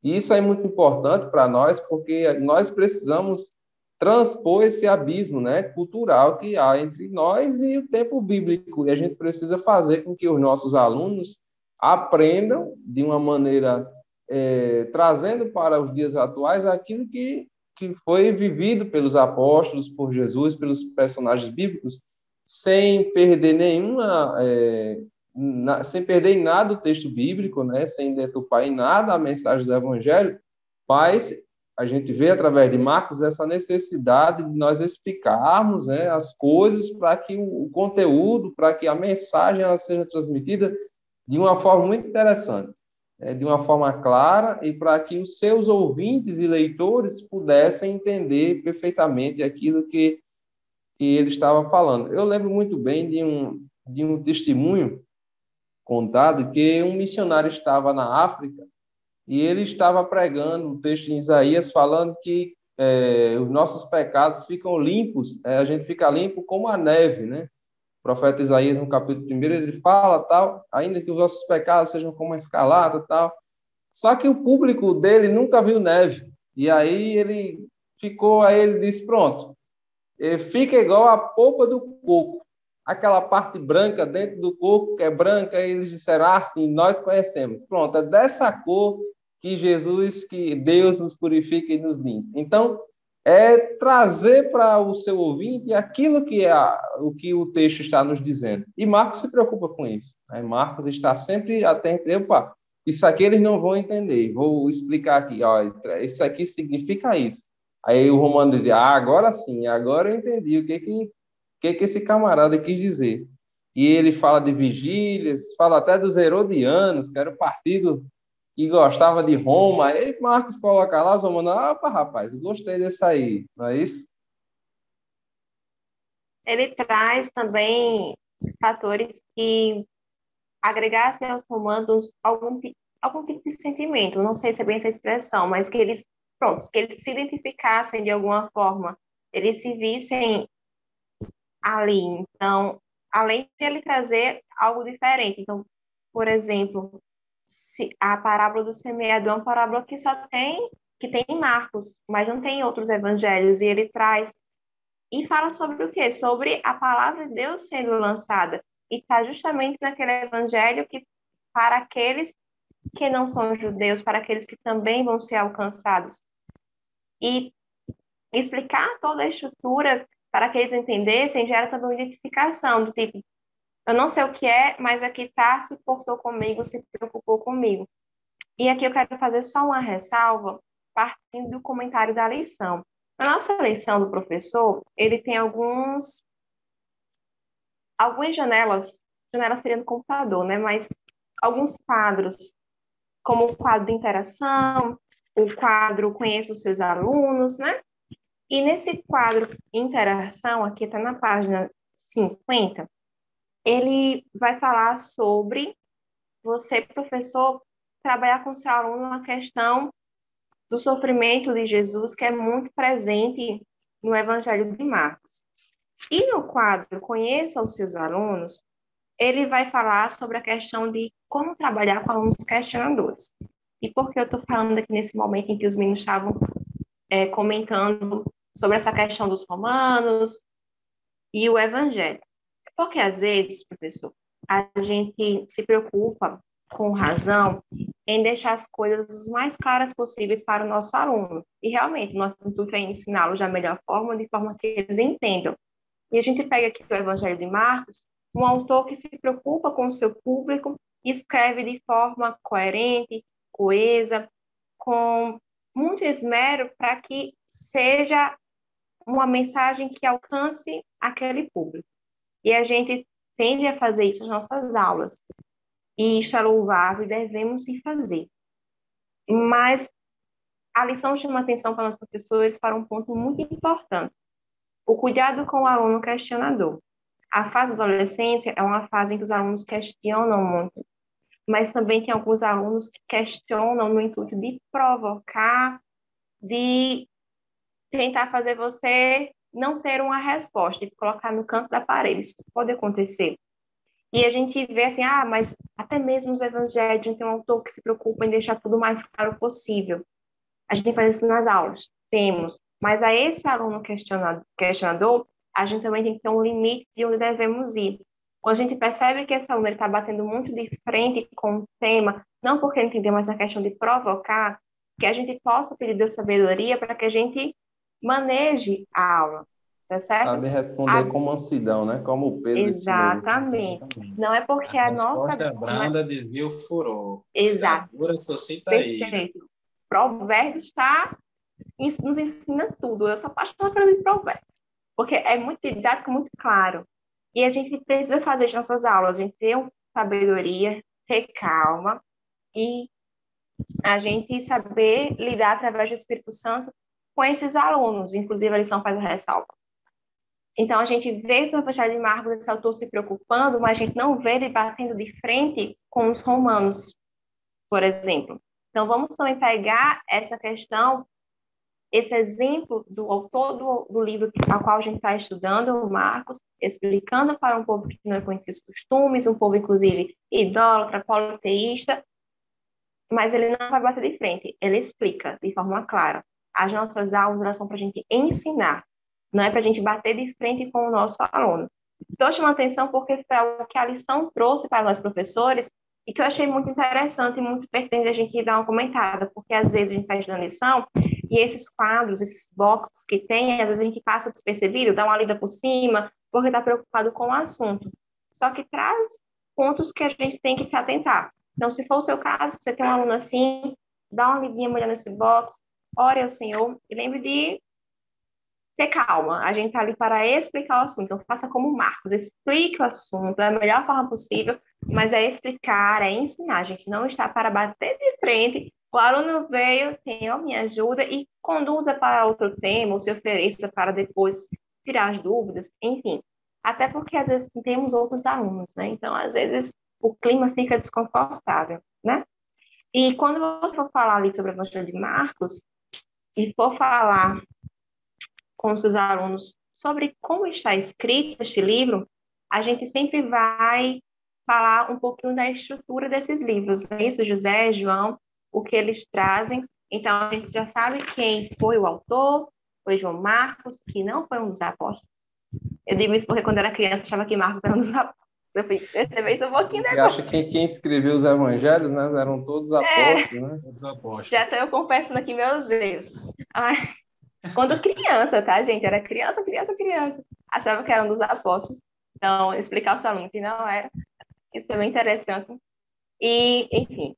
E isso é muito importante para nós, porque nós precisamos transpor esse abismo, né, cultural que há entre nós e o tempo bíblico. E a gente precisa fazer com que os nossos alunos aprendam de uma maneira trazendo para os dias atuais aquilo que foi vivido pelos apóstolos, por Jesus, pelos personagens bíblicos, sem perder sem perder em nada o texto bíblico, né, sem deturpar em nada a mensagem do Evangelho, mas a gente vê através de Marcos essa necessidade de nós explicarmos, né, as coisas para que o conteúdo, para que a mensagem ela seja transmitida de uma forma muito interessante, de uma forma clara e para que os seus ouvintes e leitores pudessem entender perfeitamente aquilo que ele estava falando. Eu lembro muito bem de um testemunho contado que um missionário estava na África e ele estava pregando um texto em Isaías falando que os nossos pecados ficam limpos, a gente fica limpo como a neve, né? O profeta Isaías, no capítulo 1, ele fala, tal, ainda que os nossos pecados sejam como a escalada, tal. Só que o público dele nunca viu neve. E aí ele disse, pronto, fica igual a polpa do coco. Aquela parte branca dentro do coco, que é branca, eles disseram, sim, nós conhecemos. Pronto, é dessa cor que Deus nos purifica e nos limpa. Então, é trazer para o seu ouvinte aquilo que o que o texto está nos dizendo. E Marcos se preocupa com isso, né? Marcos está sempre atento. Opa, isso aqui eles não vão entender. Vou explicar aqui. Ó, isso aqui significa isso. Aí o Romano dizia, agora sim, agora eu entendi o que esse camarada quis dizer. E ele fala de vigílias, fala até dos herodianos, que era o partido que gostava de Roma. Aí Marcos coloca lá, os romanos, opa, rapaz, gostei desse aí, não é isso? Ele traz também fatores que agregassem aos romanos algum tipo de sentimento, não sei se é bem essa expressão, mas que eles, pronto, que eles se identificassem de alguma forma, eles se vissem ali. Então, além de ele trazer algo diferente, então, por exemplo, a parábola do semeador é uma parábola que tem em Marcos, mas não tem em outros evangelhos, e ele traz e fala sobre o quê? Sobre a palavra de Deus sendo lançada. E está justamente naquele evangelho que, para aqueles que não são judeus, para aqueles que também vão ser alcançados. E explicar toda a estrutura para que eles entendessem gera também uma identificação do tipo, eu não sei o que é, mas aqui está, se portou comigo, se preocupou comigo. E aqui eu quero fazer só uma ressalva, partindo do comentário da lição. Na nossa lição do professor, ele tem algumas janelas seria no computador, né? Mas alguns quadros, como o quadro de interação, o quadro Conheça os seus alunos, né? E nesse quadro Interação, aqui está na página 50, ele vai falar sobre você, professor, trabalhar com seu aluno na questão do sofrimento de Jesus, que é muito presente no Evangelho de Marcos. E no quadro Conheça os seus alunos, ele vai falar sobre a questão de como trabalhar com alunos questionadores. E por que eu estou falando aqui nesse momento em que os meninos estavam comentando sobre essa questão dos romanos e o Evangelho? Porque, às vezes, professor, a gente se preocupa, com razão, em deixar as coisas as mais claras possíveis para o nosso aluno. E, realmente, nosso intuito é ensiná-los da melhor forma, de forma que eles entendam. E a gente pega aqui o Evangelho de Marcos, um autor que se preocupa com o seu público e escreve de forma coerente, coesa, com muito esmero para que seja uma mensagem que alcance aquele público. E a gente tende a fazer isso nas nossas aulas. E isso é louvável e devemos sim fazer. Mas a lição chama atenção para os professores para um ponto muito importante: o cuidado com o aluno questionador. A fase da adolescência é uma fase em que os alunos questionam muito, mas também tem alguns alunos que questionam no intuito de provocar, de tentar fazer você não ter uma resposta, de colocar no canto da parede. Isso pode acontecer. E a gente vê assim, mas até mesmo os evangelhos tem um autor que se preocupa em deixar tudo o mais claro possível. A gente faz isso nas aulas, temos. Mas a esse aluno questionador, a gente também tem que ter um limite de onde devemos ir. Quando a gente percebe que esse aluno está batendo muito de frente com o tema, não porque ele entendeu, mas a questão de provocar, que a gente possa pedir Deus sabedoria para que a gente maneje a aula, tá certo? Sabe responder com mansidão, né? Como o Pedro ensinou. Exatamente. Não é porque A a nossa... resposta branda desvia o furor. Exato. A dura suscita ira. Perfeito. Provérbios nos ensina tudo. Eu sou apaixonada pelos provérbios, porque é muito didático, muito claro. E a gente precisa fazer isso nas nossas aulas, a gente ter sabedoria, ter calma e a gente saber lidar através do Espírito Santo com esses alunos. Inclusive, a lição faz a ressalva. Então, a gente vê que o Evangelho de Marcos, esse autor se preocupando, mas a gente não vê ele batendo de frente com os romanos, por exemplo. Então, vamos também pegar essa questão, esse exemplo do autor do livro ao qual a gente está estudando, o Marcos, explicando para um povo que não conhecia os costumes, um povo, inclusive, idólatra, politeísta, mas ele não vai bater de frente, ele explica de forma clara. As nossas aulas são para a gente ensinar, não é para a gente bater de frente com o nosso aluno. Estou chamando atenção porque foi algo que a lição trouxe para nós professores e que eu achei muito interessante e muito pertinente a gente dar uma comentada, porque às vezes a gente está estudando lição e esses quadros, esses boxes que tem, às vezes a gente passa despercebido, dá uma lida por cima, porque está preocupado com o assunto. Só que traz pontos que a gente tem que se atentar. Então, se for o seu caso, você tem um aluno assim, dá uma lidinha mulher nesse box, ore ao Senhor e lembre de ter calma. A gente está ali para explicar o assunto. Então, faça como Marcos, explique o assunto da melhor forma possível, mas é explicar, é ensinar. A gente não está para bater de frente. O aluno veio, Senhor, me ajuda e conduza para outro tema, ou se ofereça para depois tirar as dúvidas, enfim. Até porque, às vezes, temos outros alunos, né? Então, às vezes, o clima fica desconfortável, né? E quando você for falar ali sobre o Evangelho de Marcos, e for falar com os seus alunos sobre como está escrito este livro, a gente sempre vai falar um pouquinho da estrutura desses livros, né? Isso, José, João, o que eles trazem. Então, a gente já sabe quem foi o autor, foi João Marcos, que não foi um dos apóstolos. Eu digo isso porque quando era criança, eu achava que Marcos era um dos apóstolos. Eu fui perceber isso um pouquinho E depois. acha que quem escreveu os evangelhos, né, eram todos apóstolos, né? Todos apóstolos. Já estou eu confessando aqui meus erros. Quando criança, tá, gente? Era criança. Achava que era um dos apóstolos. Então, explicar ao seu aluno que não era. Isso é bem interessante. E, enfim,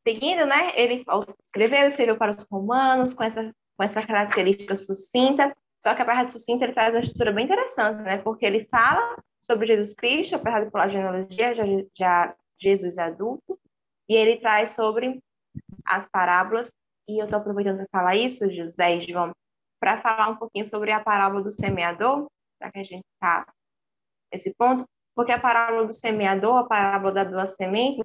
seguindo, né? Ele escreveu para os romanos com essa característica sucinta. Só que a parte sucinta ele traz uma estrutura bem interessante, né? Porque ele fala sobre Jesus Cristo, apesar de falar genealogia, já Jesus adulto, e ele traz sobre as parábolas, e eu estou aproveitando para falar isso, José e João, para falar um pouquinho sobre a parábola do semeador, já que a gente está nesse ponto, porque a parábola do semeador, a parábola da boa semente,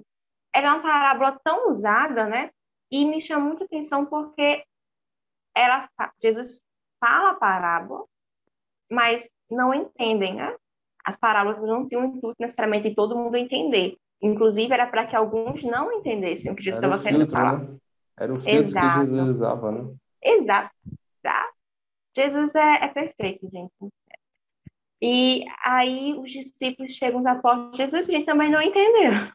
ela é uma parábola tão usada, né? E me chama muita atenção porque Jesus fala a parábola, mas não entendem, né? As parábolas não tinham o intuito necessariamente de todo mundo entender. Inclusive, era para que alguns não entendessem o que Jesus estava querendo falar. Né? Era o filtro que Jesus usava, né? Exato. Tá? Jesus é perfeito, gente. E aí os discípulos chegam, os apóstolos, Jesus, a gente também não entendeu.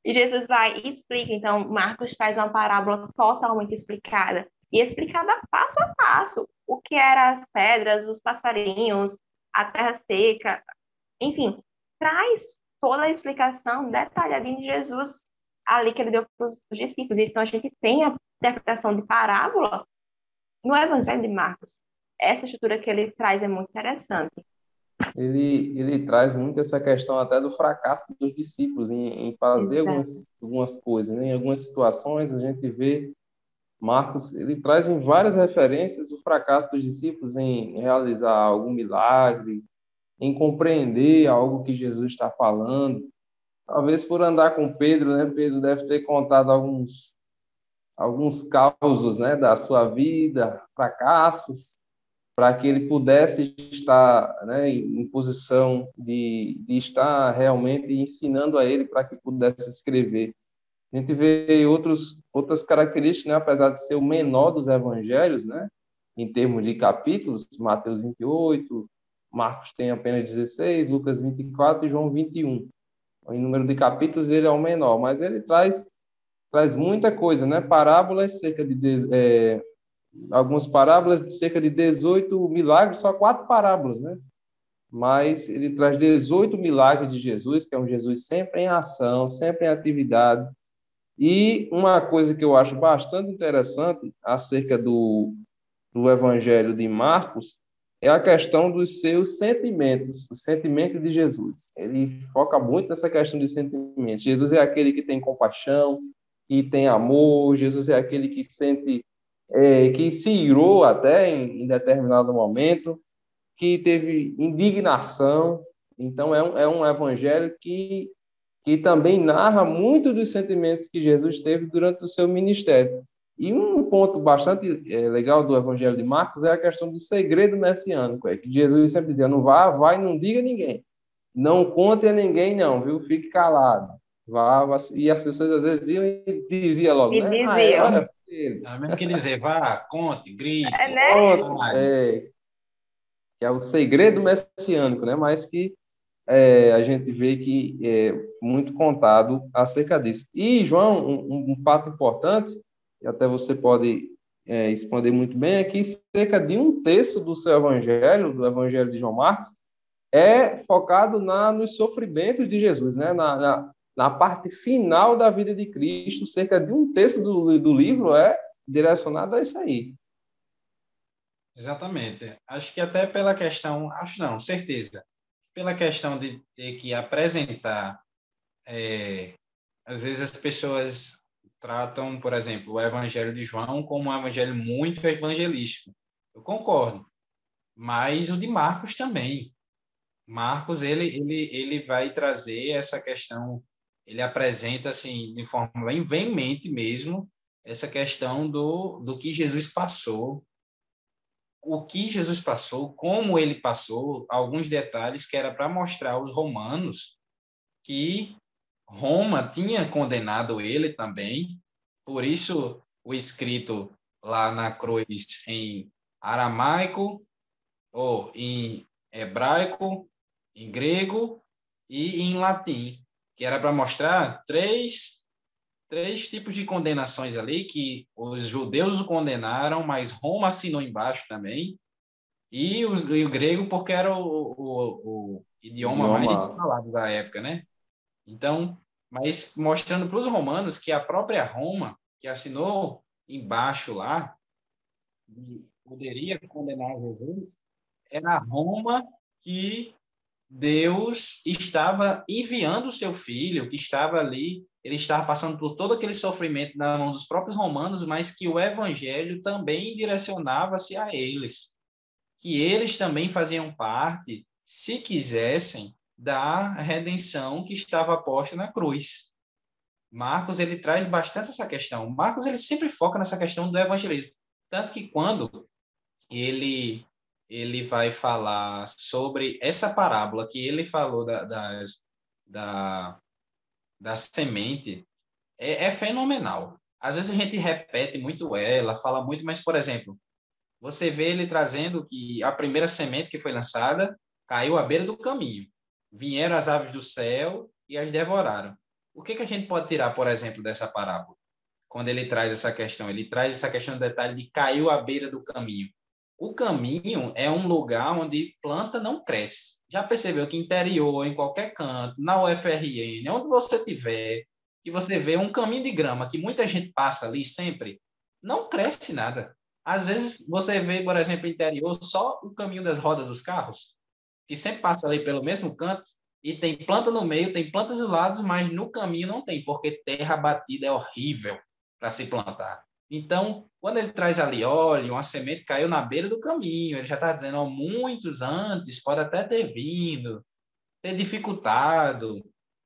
E Jesus vai e explica. Então, Marcos traz uma parábola totalmente explicada. E explicada passo a passo. O que eram as pedras, os passarinhos, a terra seca. Enfim, traz toda a explicação detalhadinha de Jesus ali que ele deu para os discípulos. Então, a gente tem a interpretação de parábola no Evangelho de Marcos. Essa estrutura que ele traz é muito interessante. Ele traz muito essa questão até do fracasso dos discípulos em fazer Exato. algumas coisas, né? Em algumas situações a gente vê Marcos, ele traz em várias referências o fracasso dos discípulos em realizar algum milagre, em compreender algo que Jesus está falando. Talvez por andar com Pedro, né? Pedro deve ter contado alguns causos, né, da sua vida, fracassos, para que ele pudesse estar, né, em posição de estar realmente ensinando a ele para que pudesse escrever. A gente vê outras características, né, apesar de ser o menor dos evangelhos, né, em termos de capítulos, Mateus 28, Marcos tem apenas 16, Lucas 24 e João 21. Em número de capítulos ele é o menor, mas ele traz muita coisa, né? Parábolas, algumas parábolas de cerca de 18 milagres, só 4 parábolas, né? Mas ele traz 18 milagres de Jesus, que é um Jesus sempre em ação, sempre em atividade. E uma coisa que eu acho bastante interessante acerca do Evangelho de Marcos é a questão dos seus sentimentos, os sentimentos de Jesus. Ele foca muito nessa questão de sentimentos. Jesus é aquele que tem compaixão, que tem amor, Jesus é aquele que sente, que se irou até em determinado momento, que teve indignação. Então, é um evangelho que também narra muito dos sentimentos que Jesus teve durante o seu ministério. E um ponto bastante legal do Evangelho de Marcos é a questão do segredo messiânico, que Jesus sempre dizia, não vá e não diga a ninguém. Não conte a ninguém, não, viu? Fique calado. Vá. E as pessoas às vezes iam e diziam logo, E né? diziam, Olha, ele. É mesmo que dizer, vá, conte, grite, né? Pronto, fale. que é o segredo messiânico, né? Mas que a gente vê que é muito contado acerca disso. E, João, um fato importante, que até você pode expandir muito bem, é que cerca de um terço do seu evangelho, do evangelho de João Marcos, é focado nos sofrimentos de Jesus, né? Na parte final da vida de Cristo, cerca de um terço do livro é direcionado a isso aí. Exatamente. Acho que até pela questão, acho não, certeza, pela questão de ter que apresentar, às vezes as pessoas tratam, por exemplo, o Evangelho de João como um evangelho muito evangelístico. Eu concordo, mas o de Marcos também. Marcos, ele vai trazer essa questão, ele apresenta, assim, de forma bem veemente mesmo, essa questão do que Jesus passou, o que Jesus passou, como ele passou, alguns detalhes que era para mostrar aos romanos que Roma tinha condenado ele também, por isso o escrito lá na cruz em aramaico, ou em hebraico, em grego e em latim, que era para mostrar três tipos de condenações ali, que os judeus o condenaram, mas Roma assinou embaixo também, e o grego porque era o idioma mais Idioma. falado da época, né? Então, mas mostrando para os romanos que a própria Roma, que assinou embaixo lá, e poderia condenar Jesus, era a Roma que Deus estava enviando o seu filho, que estava ali, ele estava passando por todo aquele sofrimento na mão dos próprios romanos, mas que o evangelho também direcionava-se a eles, que eles também faziam parte, se quisessem, da redenção que estava posta na cruz. Marcos, ele traz bastante essa questão. Marcos, ele sempre foca nessa questão do evangelismo. Tanto que quando ele vai falar sobre essa parábola que ele falou da, da semente, é fenomenal. Às vezes a gente repete muito ela, fala muito, mas, por exemplo, você vê ele trazendo que a primeira semente que foi lançada caiu à beira do caminho. Vieram as aves do céu e as devoraram. O que a gente pode tirar, por exemplo, dessa parábola? Quando ele traz essa questão, ele traz essa questão do detalhe de caiu à beira do caminho. O caminho é um lugar onde planta não cresce. Já percebeu que interior, em qualquer canto, na UFRN, onde você estiver, que você vê um caminho de grama que muita gente passa ali sempre, não cresce nada. Às vezes você vê, por exemplo, no interior, só o caminho das rodas dos carros, que sempre passa ali pelo mesmo canto, e tem planta no meio, tem plantas dos lados, mas no caminho não tem, porque terra batida é horrível para se plantar. Então, quando ele traz ali, olha, uma semente caiu na beira do caminho, ele já está dizendo, ó, muitos antes pode até ter vindo, ter dificultado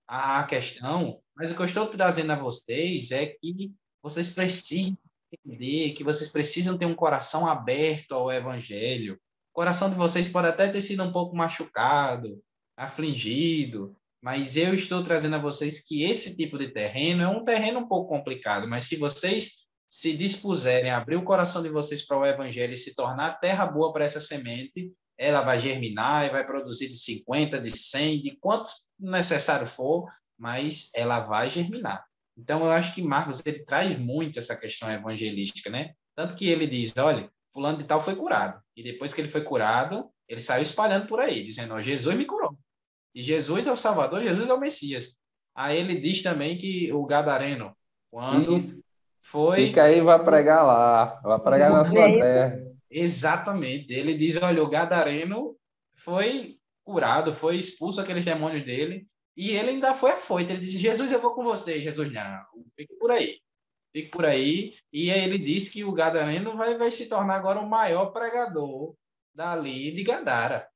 a questão, mas o que eu estou trazendo a vocês é que vocês precisam entender, que vocês precisam ter um coração aberto ao evangelho. O coração de vocês pode até ter sido um pouco machucado, afligido, mas eu estou trazendo a vocês que esse tipo de terreno é um terreno um pouco complicado, mas se vocês se dispuserem a abrir o coração de vocês para o evangelho e se tornar terra boa para essa semente, ela vai germinar e vai produzir de 50, de 100, de quantos necessário for, mas ela vai germinar. Então, eu acho que Marcos, ele traz muito essa questão evangelística, né? Tanto que ele diz, olha, fulano de tal foi curado. E depois que ele foi curado, ele saiu espalhando por aí, dizendo, ó, Jesus me curou. E Jesus é o Salvador, Jesus é o Messias. Aí ele diz também que o Gadareno, quando Isso. foi... Fica aí, vai pregar lá. Vai pregar na sua terra. Exatamente. Ele diz, olha, o Gadareno foi curado, foi expulso aqueles demônios dele, e ele ainda foi afoito. Ele disse, Jesus, eu vou com você. Jesus, não, fique por aí. Fique por aí. E aí ele disse que o Gadareno vai se tornar agora o maior pregador dali de Gadara.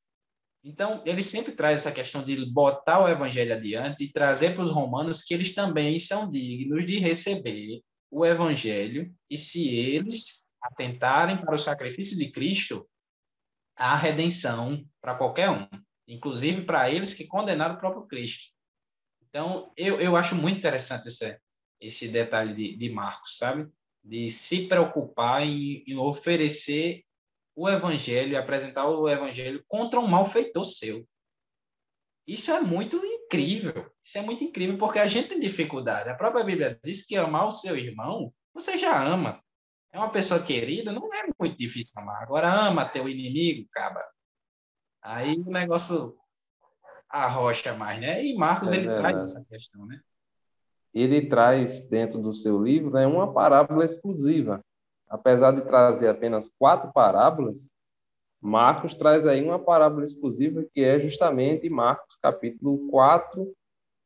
Então, ele sempre traz essa questão de botar o evangelho adiante e trazer para os romanos que eles também são dignos de receber o evangelho, e se eles atentarem para o sacrifício de Cristo, há redenção para qualquer um, inclusive para eles que condenaram o próprio Cristo. Então, eu acho muito interessante esse detalhe de Marcos, sabe? De se preocupar em oferecer o evangelho, apresentar o evangelho contra um malfeitor seu. Isso é muito incrível. Isso é muito incrível, porque a gente tem dificuldade. A própria Bíblia diz que amar o seu irmão, você já ama. É uma pessoa querida, não é muito difícil amar. Agora, ama teu inimigo, caba. Aí o negócio arrocha mais, né? E Marcos, É ele traz verdade. essa questão, né? Ele traz dentro do seu livro, né, uma parábola exclusiva. Apesar de trazer apenas 4 parábolas, Marcos traz aí uma parábola exclusiva que é justamente Marcos capítulo 4,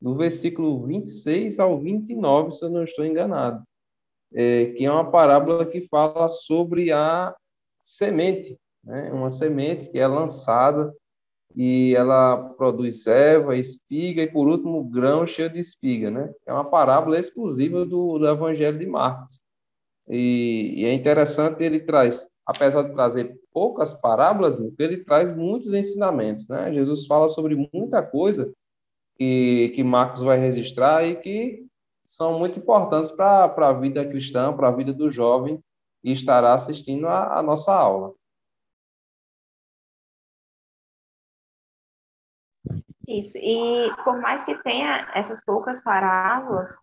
do versículo 26 ao 29, se eu não estou enganado, que é uma parábola que fala sobre a semente, né? Uma semente que é lançada e ela produz erva, espiga e, por último, grão cheio de espiga, né? É uma parábola exclusiva do Evangelho de Marcos. E é interessante, ele traz, apesar de trazer poucas parábolas, ele traz muitos ensinamentos, né? Jesus fala sobre muita coisa que Marcos vai registrar e que são muito importantes para a vida cristã, para a vida do jovem que estará assistindo a nossa aula. Isso. E por mais que tenha essas poucas parábolas,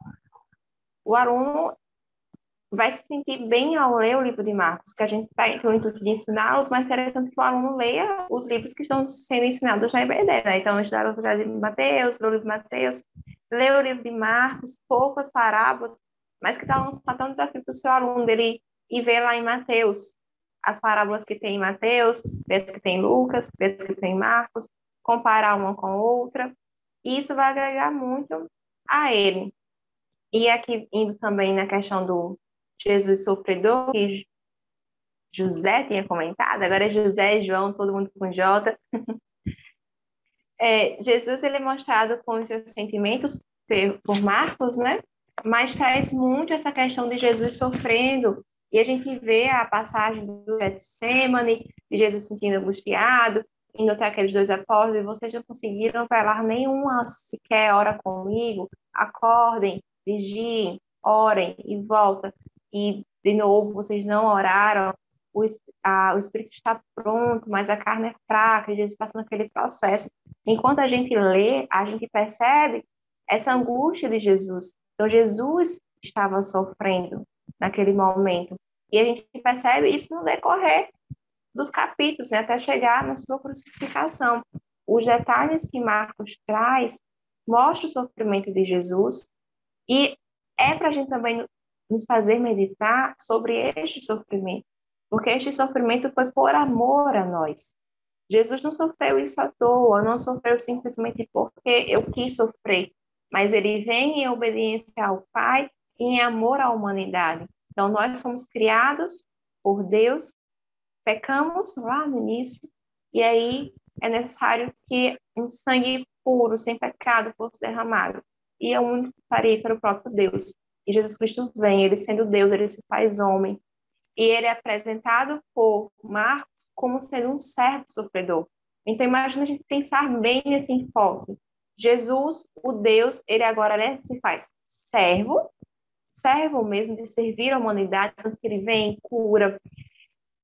o aluno vai se sentir bem ao ler o livro de Marcos, que a gente tem o intuito de ensiná-los, mas é interessante que o aluno leia os livros que estão sendo ensinados na EBD, né? Então, estudar o Evangelho de Mateus, ler o livro de Mateus, ler o livro de Marcos, poucas parábolas, mas que está tão desafio para o seu aluno dele ir ver lá em Mateus as parábolas que tem em Mateus, ver as que tem em Lucas, ver as que tem em Marcos, comparar uma com outra, e isso vai agregar muito a ele. E aqui, indo também na questão do Jesus sofredor, que José tinha comentado, agora é José, João, todo mundo com J. Jesus, ele é mostrado com os seus sentimentos por Marcos, né? Mas traz muito essa questão de Jesus sofrendo, e a gente vê a passagem do Getsemane, de Jesus se sentindo angustiado, indo até aqueles 2 apóstolos, e vocês não conseguiram falar nenhuma sequer, ora comigo, acordem, vigiem, orem e volta. E, de novo, vocês não oraram, o espírito está pronto, mas a carne é fraca, e Jesus passando aquele processo. Enquanto a gente lê, a gente percebe essa angústia de Jesus. Então, Jesus estava sofrendo naquele momento. E a gente percebe isso no decorrer dos capítulos, né, até chegar na sua crucificação. Os detalhes que Marcos traz mostram o sofrimento de Jesus e é para a gente também nos fazer meditar sobre este sofrimento, porque este sofrimento foi por amor a nós. Jesus não sofreu isso à toa, não sofreu simplesmente porque eu quis sofrer, mas ele vem em obediência ao Pai e em amor à humanidade. Então, nós somos criados por Deus, pecamos lá no início, e aí é necessário que um sangue puro, sem pecado, fosse derramado. E o único que faria isso era o próprio Deus. E Jesus Cristo vem, ele sendo Deus, ele se faz homem. E ele é apresentado por Marcos como sendo um servo sofredor. Então, imagina a gente pensar bem nesse enfoque. Jesus, o Deus, ele agora, né, se faz servo, servo mesmo de servir a humanidade, tanto que ele vem, cura,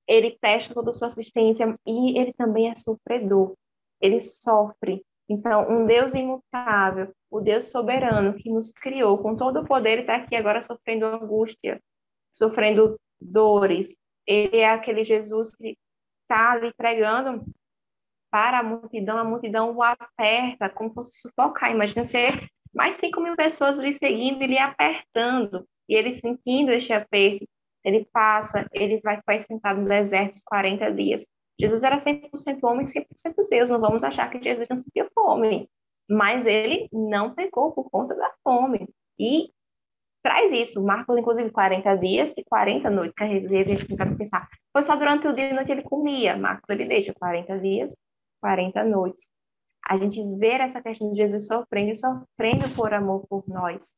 ele presta toda a sua assistência e ele também é sofredor. Ele sofre. Então, um Deus imutável, o Deus soberano que nos criou com todo o poder, ele está aqui agora sofrendo angústia, sofrendo dores. Ele é aquele Jesus que está ali pregando para a multidão o aperta, como se fosse sufocar. Imagina ser mais de 5.000 pessoas lhe seguindo e lhe apertando, e ele sentindo este aperto. Ele passa, ele vai ficar sentado no deserto os 40 dias. Jesus era 100% homem, 100% Deus. Não vamos achar que Jesus não sentia fome. Mas ele não pecou por conta da fome. E traz isso. Marcos, inclusive, 40 dias e 40 noites, que às vezes a gente tenta pensar. Foi só durante o dia e noite ele comia. Marcos, ele deixa 40 dias, 40 noites. A gente vê essa questão de Jesus sofrendo e sofrendo por amor por nós.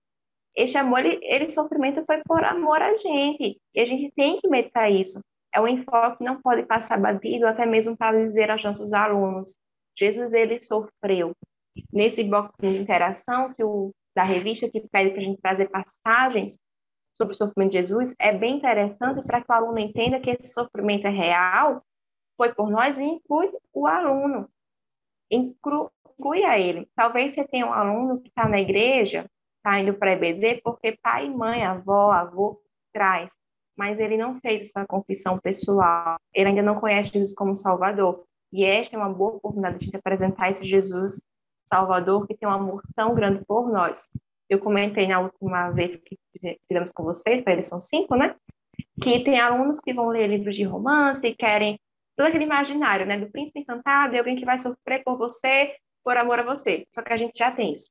Este amor, ele sofrimento foi por amor a gente. E a gente tem que meditar isso. É um enfoque que não pode passar batido, até mesmo para dizer aos nossos alunos. Jesus, ele sofreu. Nesse box de interação da revista que pede para a gente trazer passagens sobre o sofrimento de Jesus, é bem interessante para que o aluno entenda que esse sofrimento é real, foi por nós e inclui o aluno. Inclui a ele. Talvez você tenha um aluno que está na igreja, está indo para EBD, porque pai, mãe, avó, avô traz, mas ele não fez essa confissão pessoal, ele ainda não conhece Jesus como Salvador. E esta é uma boa oportunidade de a gente apresentar esse Jesus Salvador que tem um amor tão grande por nós. Eu comentei na última vez que fizemos com vocês, para eles são 5, né? Que tem alunos que vão ler livros de romance e querem todo aquele imaginário, né? Do príncipe encantado, de alguém que vai sofrer por você, por amor a você. Só que a gente já tem isso.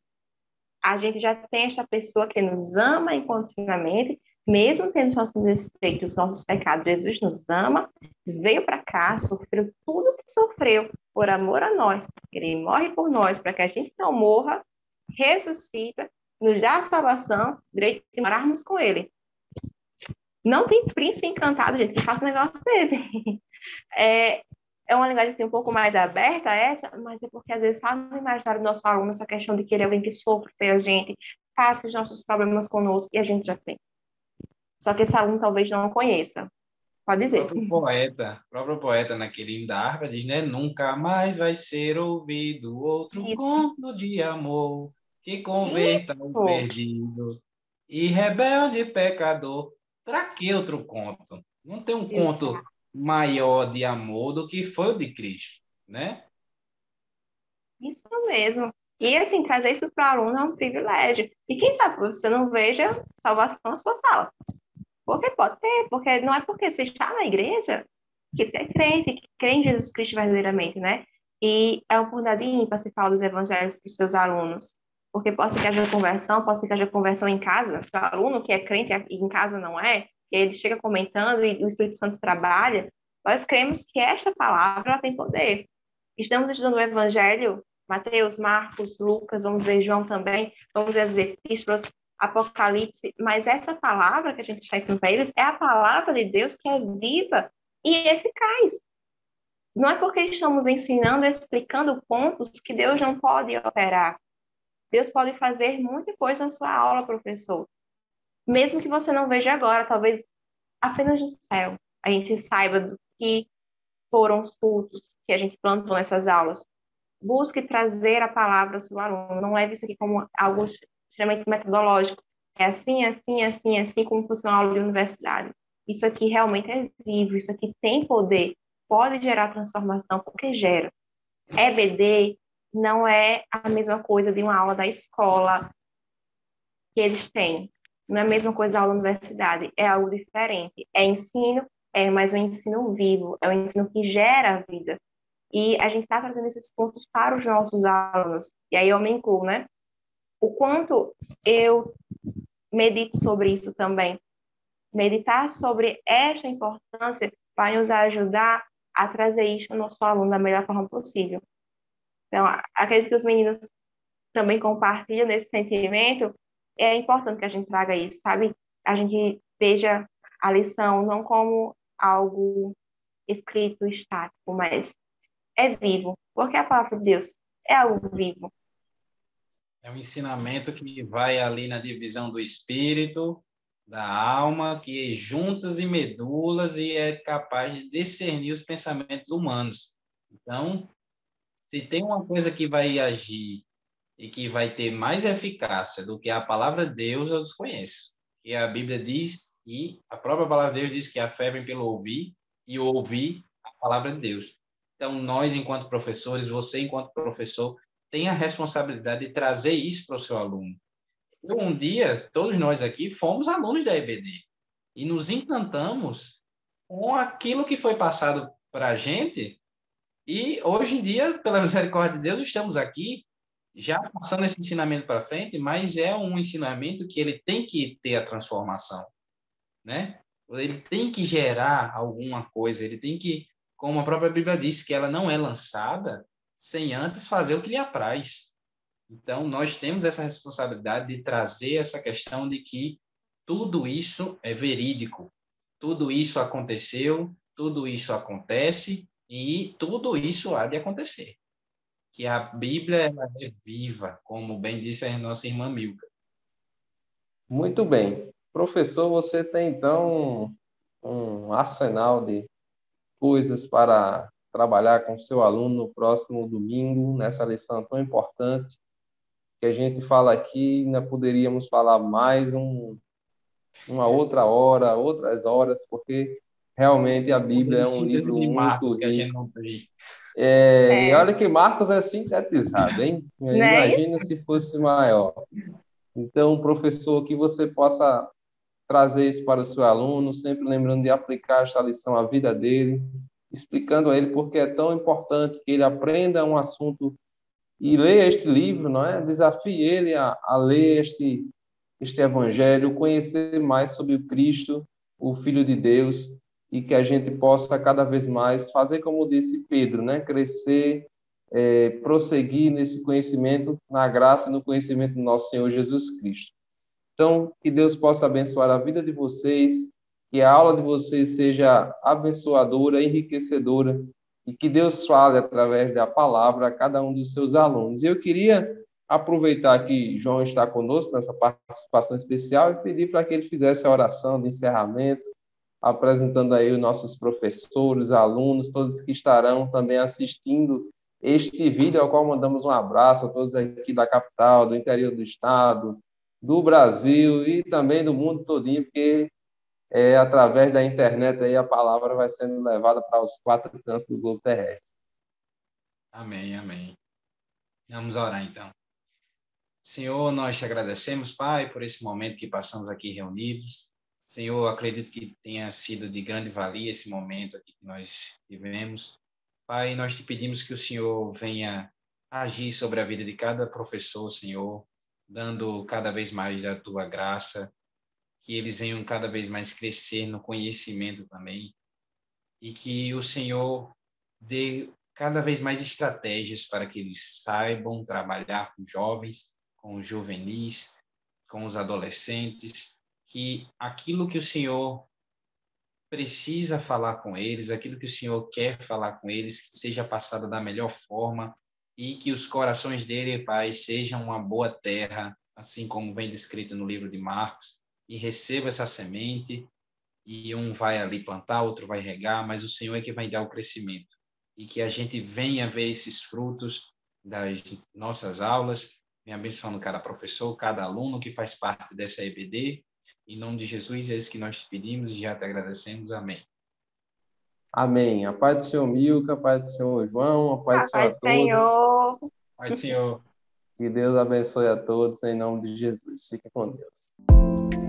A gente já tem essa pessoa que nos ama incondicionalmente, mesmo tendo os nossos defeitos, os nossos pecados. Jesus nos ama, veio para cá, sofreu tudo que sofreu por amor a nós. Ele morre por nós para que a gente não morra, ressuscita, nos dá a salvação, direito de morarmos com ele. Não tem príncipe encantado, gente, que faça um negócio desse. É uma linguagem assim, um pouco mais aberta essa, mas é porque às vezes está no imaginário do nosso aluno essa questão de querer alguém que sofre pela gente, passe os nossos problemas conosco, e a gente já tem. Só que esse aluno talvez não conheça. Pode dizer. O próprio poeta naquele hino da harpa diz, né? Nunca mais vai ser ouvido outro Isso. conto de amor que converta Isso. o perdido e rebelde pecador. Para que outro conto? Não tem um conto maior de amor do que foi o de Cristo, né? Isso mesmo. E, assim, trazer isso para o aluno é um privilégio. E quem sabe você não veja salvação na sua sala. Porque pode ter, porque não é porque você está na igreja que você é crente, que crê em Jesus Cristo verdadeiramente, né? E é uma oportunidade ímpar se falar dos evangelhos para os seus alunos. Porque pode ser que haja conversão, pode ser que haja conversão em casa. Seu aluno que é crente e em casa não é, e ele chega comentando e o Espírito Santo trabalha. Nós cremos que esta palavra ela tem poder. Estamos estudando o Evangelho, Mateus, Marcos, Lucas, vamos ver João também, vamos ver as epístolas, Apocalipse, mas essa palavra que a gente está ensinando para eles é a palavra de Deus que é viva e eficaz. Não é porque estamos ensinando, explicando pontos que Deus não pode operar. Deus pode fazer muita coisa na sua aula, professor. Mesmo que você não veja agora, talvez apenas no céu, a gente saiba do que foram os frutos que a gente plantou nessas aulas. Busque trazer a palavra ao seu aluno. Não leve isso aqui como algo extremamente metodológico. É assim, assim, assim, assim, como fosse uma aula de universidade. Isso aqui realmente é vivo, isso aqui tem poder, pode gerar transformação, porque gera. EBD não é a mesma coisa de uma aula da escola que eles têm. Não é a mesma coisa da aula na universidade, é algo diferente. É ensino, mas é um ensino vivo, é um ensino que gera a vida. E a gente está trazendo esses pontos para os nossos alunos. E aí eu me incluo, né? O quanto eu medito sobre isso também. Meditar sobre esta importância vai nos ajudar a trazer isso ao nosso aluno da melhor forma possível. Então, acredito que os meninos também compartilham desse sentimento. É importante que a gente traga isso, sabe? A gente veja a lição não como algo escrito, estático, mas é vivo, porque a palavra de Deus é algo vivo. É um ensinamento que vai ali na divisão do espírito, da alma, que é juntas e medulas e é capaz de discernir os pensamentos humanos. Então, se tem uma coisa que vai agir e que vai ter mais eficácia do que a palavra de Deus, eu desconheço. E a Bíblia diz, e a própria palavra de Deus diz que a fé vem pelo ouvir, e ouvir a palavra de Deus. Então, nós, enquanto professores, você, enquanto professor, tem a responsabilidade de trazer isso para o seu aluno. Um dia, todos nós aqui fomos alunos da EBD e nos encantamos com aquilo que foi passado para a gente e, hoje em dia, pela misericórdia de Deus, estamos aqui já passando esse ensinamento para frente, mas é um ensinamento que ele tem que ter a transformação, né? Ele tem que gerar alguma coisa, ele tem que, como a própria Bíblia diz, que ela não é lançada sem antes fazer o que lhe apraz. Então, nós temos essa responsabilidade de trazer essa questão de que tudo isso é verídico, tudo isso aconteceu, tudo isso acontece e tudo isso há de acontecer. Que a Bíblia ela é viva, como bem disse a nossa irmã Milka. Muito bem. Professor, você tem então um arsenal de coisas para trabalhar com seu aluno no próximo domingo, nessa lição tão importante que a gente fala aqui, ainda poderíamos falar mais uma outra hora, outras horas, porque realmente a Bíblia é um Síntese livro de muito Marcos que a gente rico. não tem. E olha que Marcos é sintetizado, hein? Não é isso? Imagina se fosse maior. Então, professor, que você possa trazer isso para o seu aluno, sempre lembrando de aplicar esta lição à vida dele, explicando a ele porque é tão importante que ele aprenda um assunto e leia este livro, não é? Desafie ele a ler este evangelho, conhecer mais sobre o Cristo, o Filho de Deus, e que a gente possa cada vez mais fazer como disse Pedro, né? Crescer, prosseguir nesse conhecimento, na graça e no conhecimento do nosso Senhor Jesus Cristo. Então, que Deus possa abençoar a vida de vocês, que a aula de vocês seja abençoadora, enriquecedora, e que Deus fale através da palavra a cada um dos seus alunos. E eu queria aproveitar que João está conosco nessa participação especial e pedir para que ele fizesse a oração de encerramento, apresentando aí os nossos professores, alunos, todos que estarão também assistindo este vídeo, ao qual mandamos um abraço a todos aqui da capital, do interior do estado, do Brasil e também do mundo todinho, porque através da internet aí a palavra vai sendo levada para os quatro cantos do globo terrestre. Amém, amém. Vamos orar então. Senhor, nós te agradecemos, Pai, por esse momento que passamos aqui reunidos. Senhor, acredito que tenha sido de grande valia esse momento aqui que nós tivemos. Pai, nós te pedimos que o Senhor venha agir sobre a vida de cada professor, Senhor, dando cada vez mais da tua graça, que eles venham cada vez mais crescer no conhecimento também, e que o Senhor dê cada vez mais estratégias para que eles saibam trabalhar com jovens, com os juvenis, com os adolescentes, que aquilo que o Senhor precisa falar com eles, aquilo que o Senhor quer falar com eles, que seja passado da melhor forma e que os corações dele, Pai, sejam uma boa terra, assim como vem descrito no livro de Marcos, e receba essa semente, e um vai ali plantar, outro vai regar, mas o Senhor é que vai dar o crescimento. E que a gente venha ver esses frutos das nossas aulas, venha abençoando cada professor, cada aluno que faz parte dessa EBD. Em nome de Jesus, é isso que nós te pedimos e já te agradecemos. Amém. Amém. A paz do Senhor Milka, a paz do Senhor João, a paz do Senhor Paz a do todos. Senhor. Pai, Senhor. Que Deus abençoe a todos, em nome de Jesus. Fique com Deus.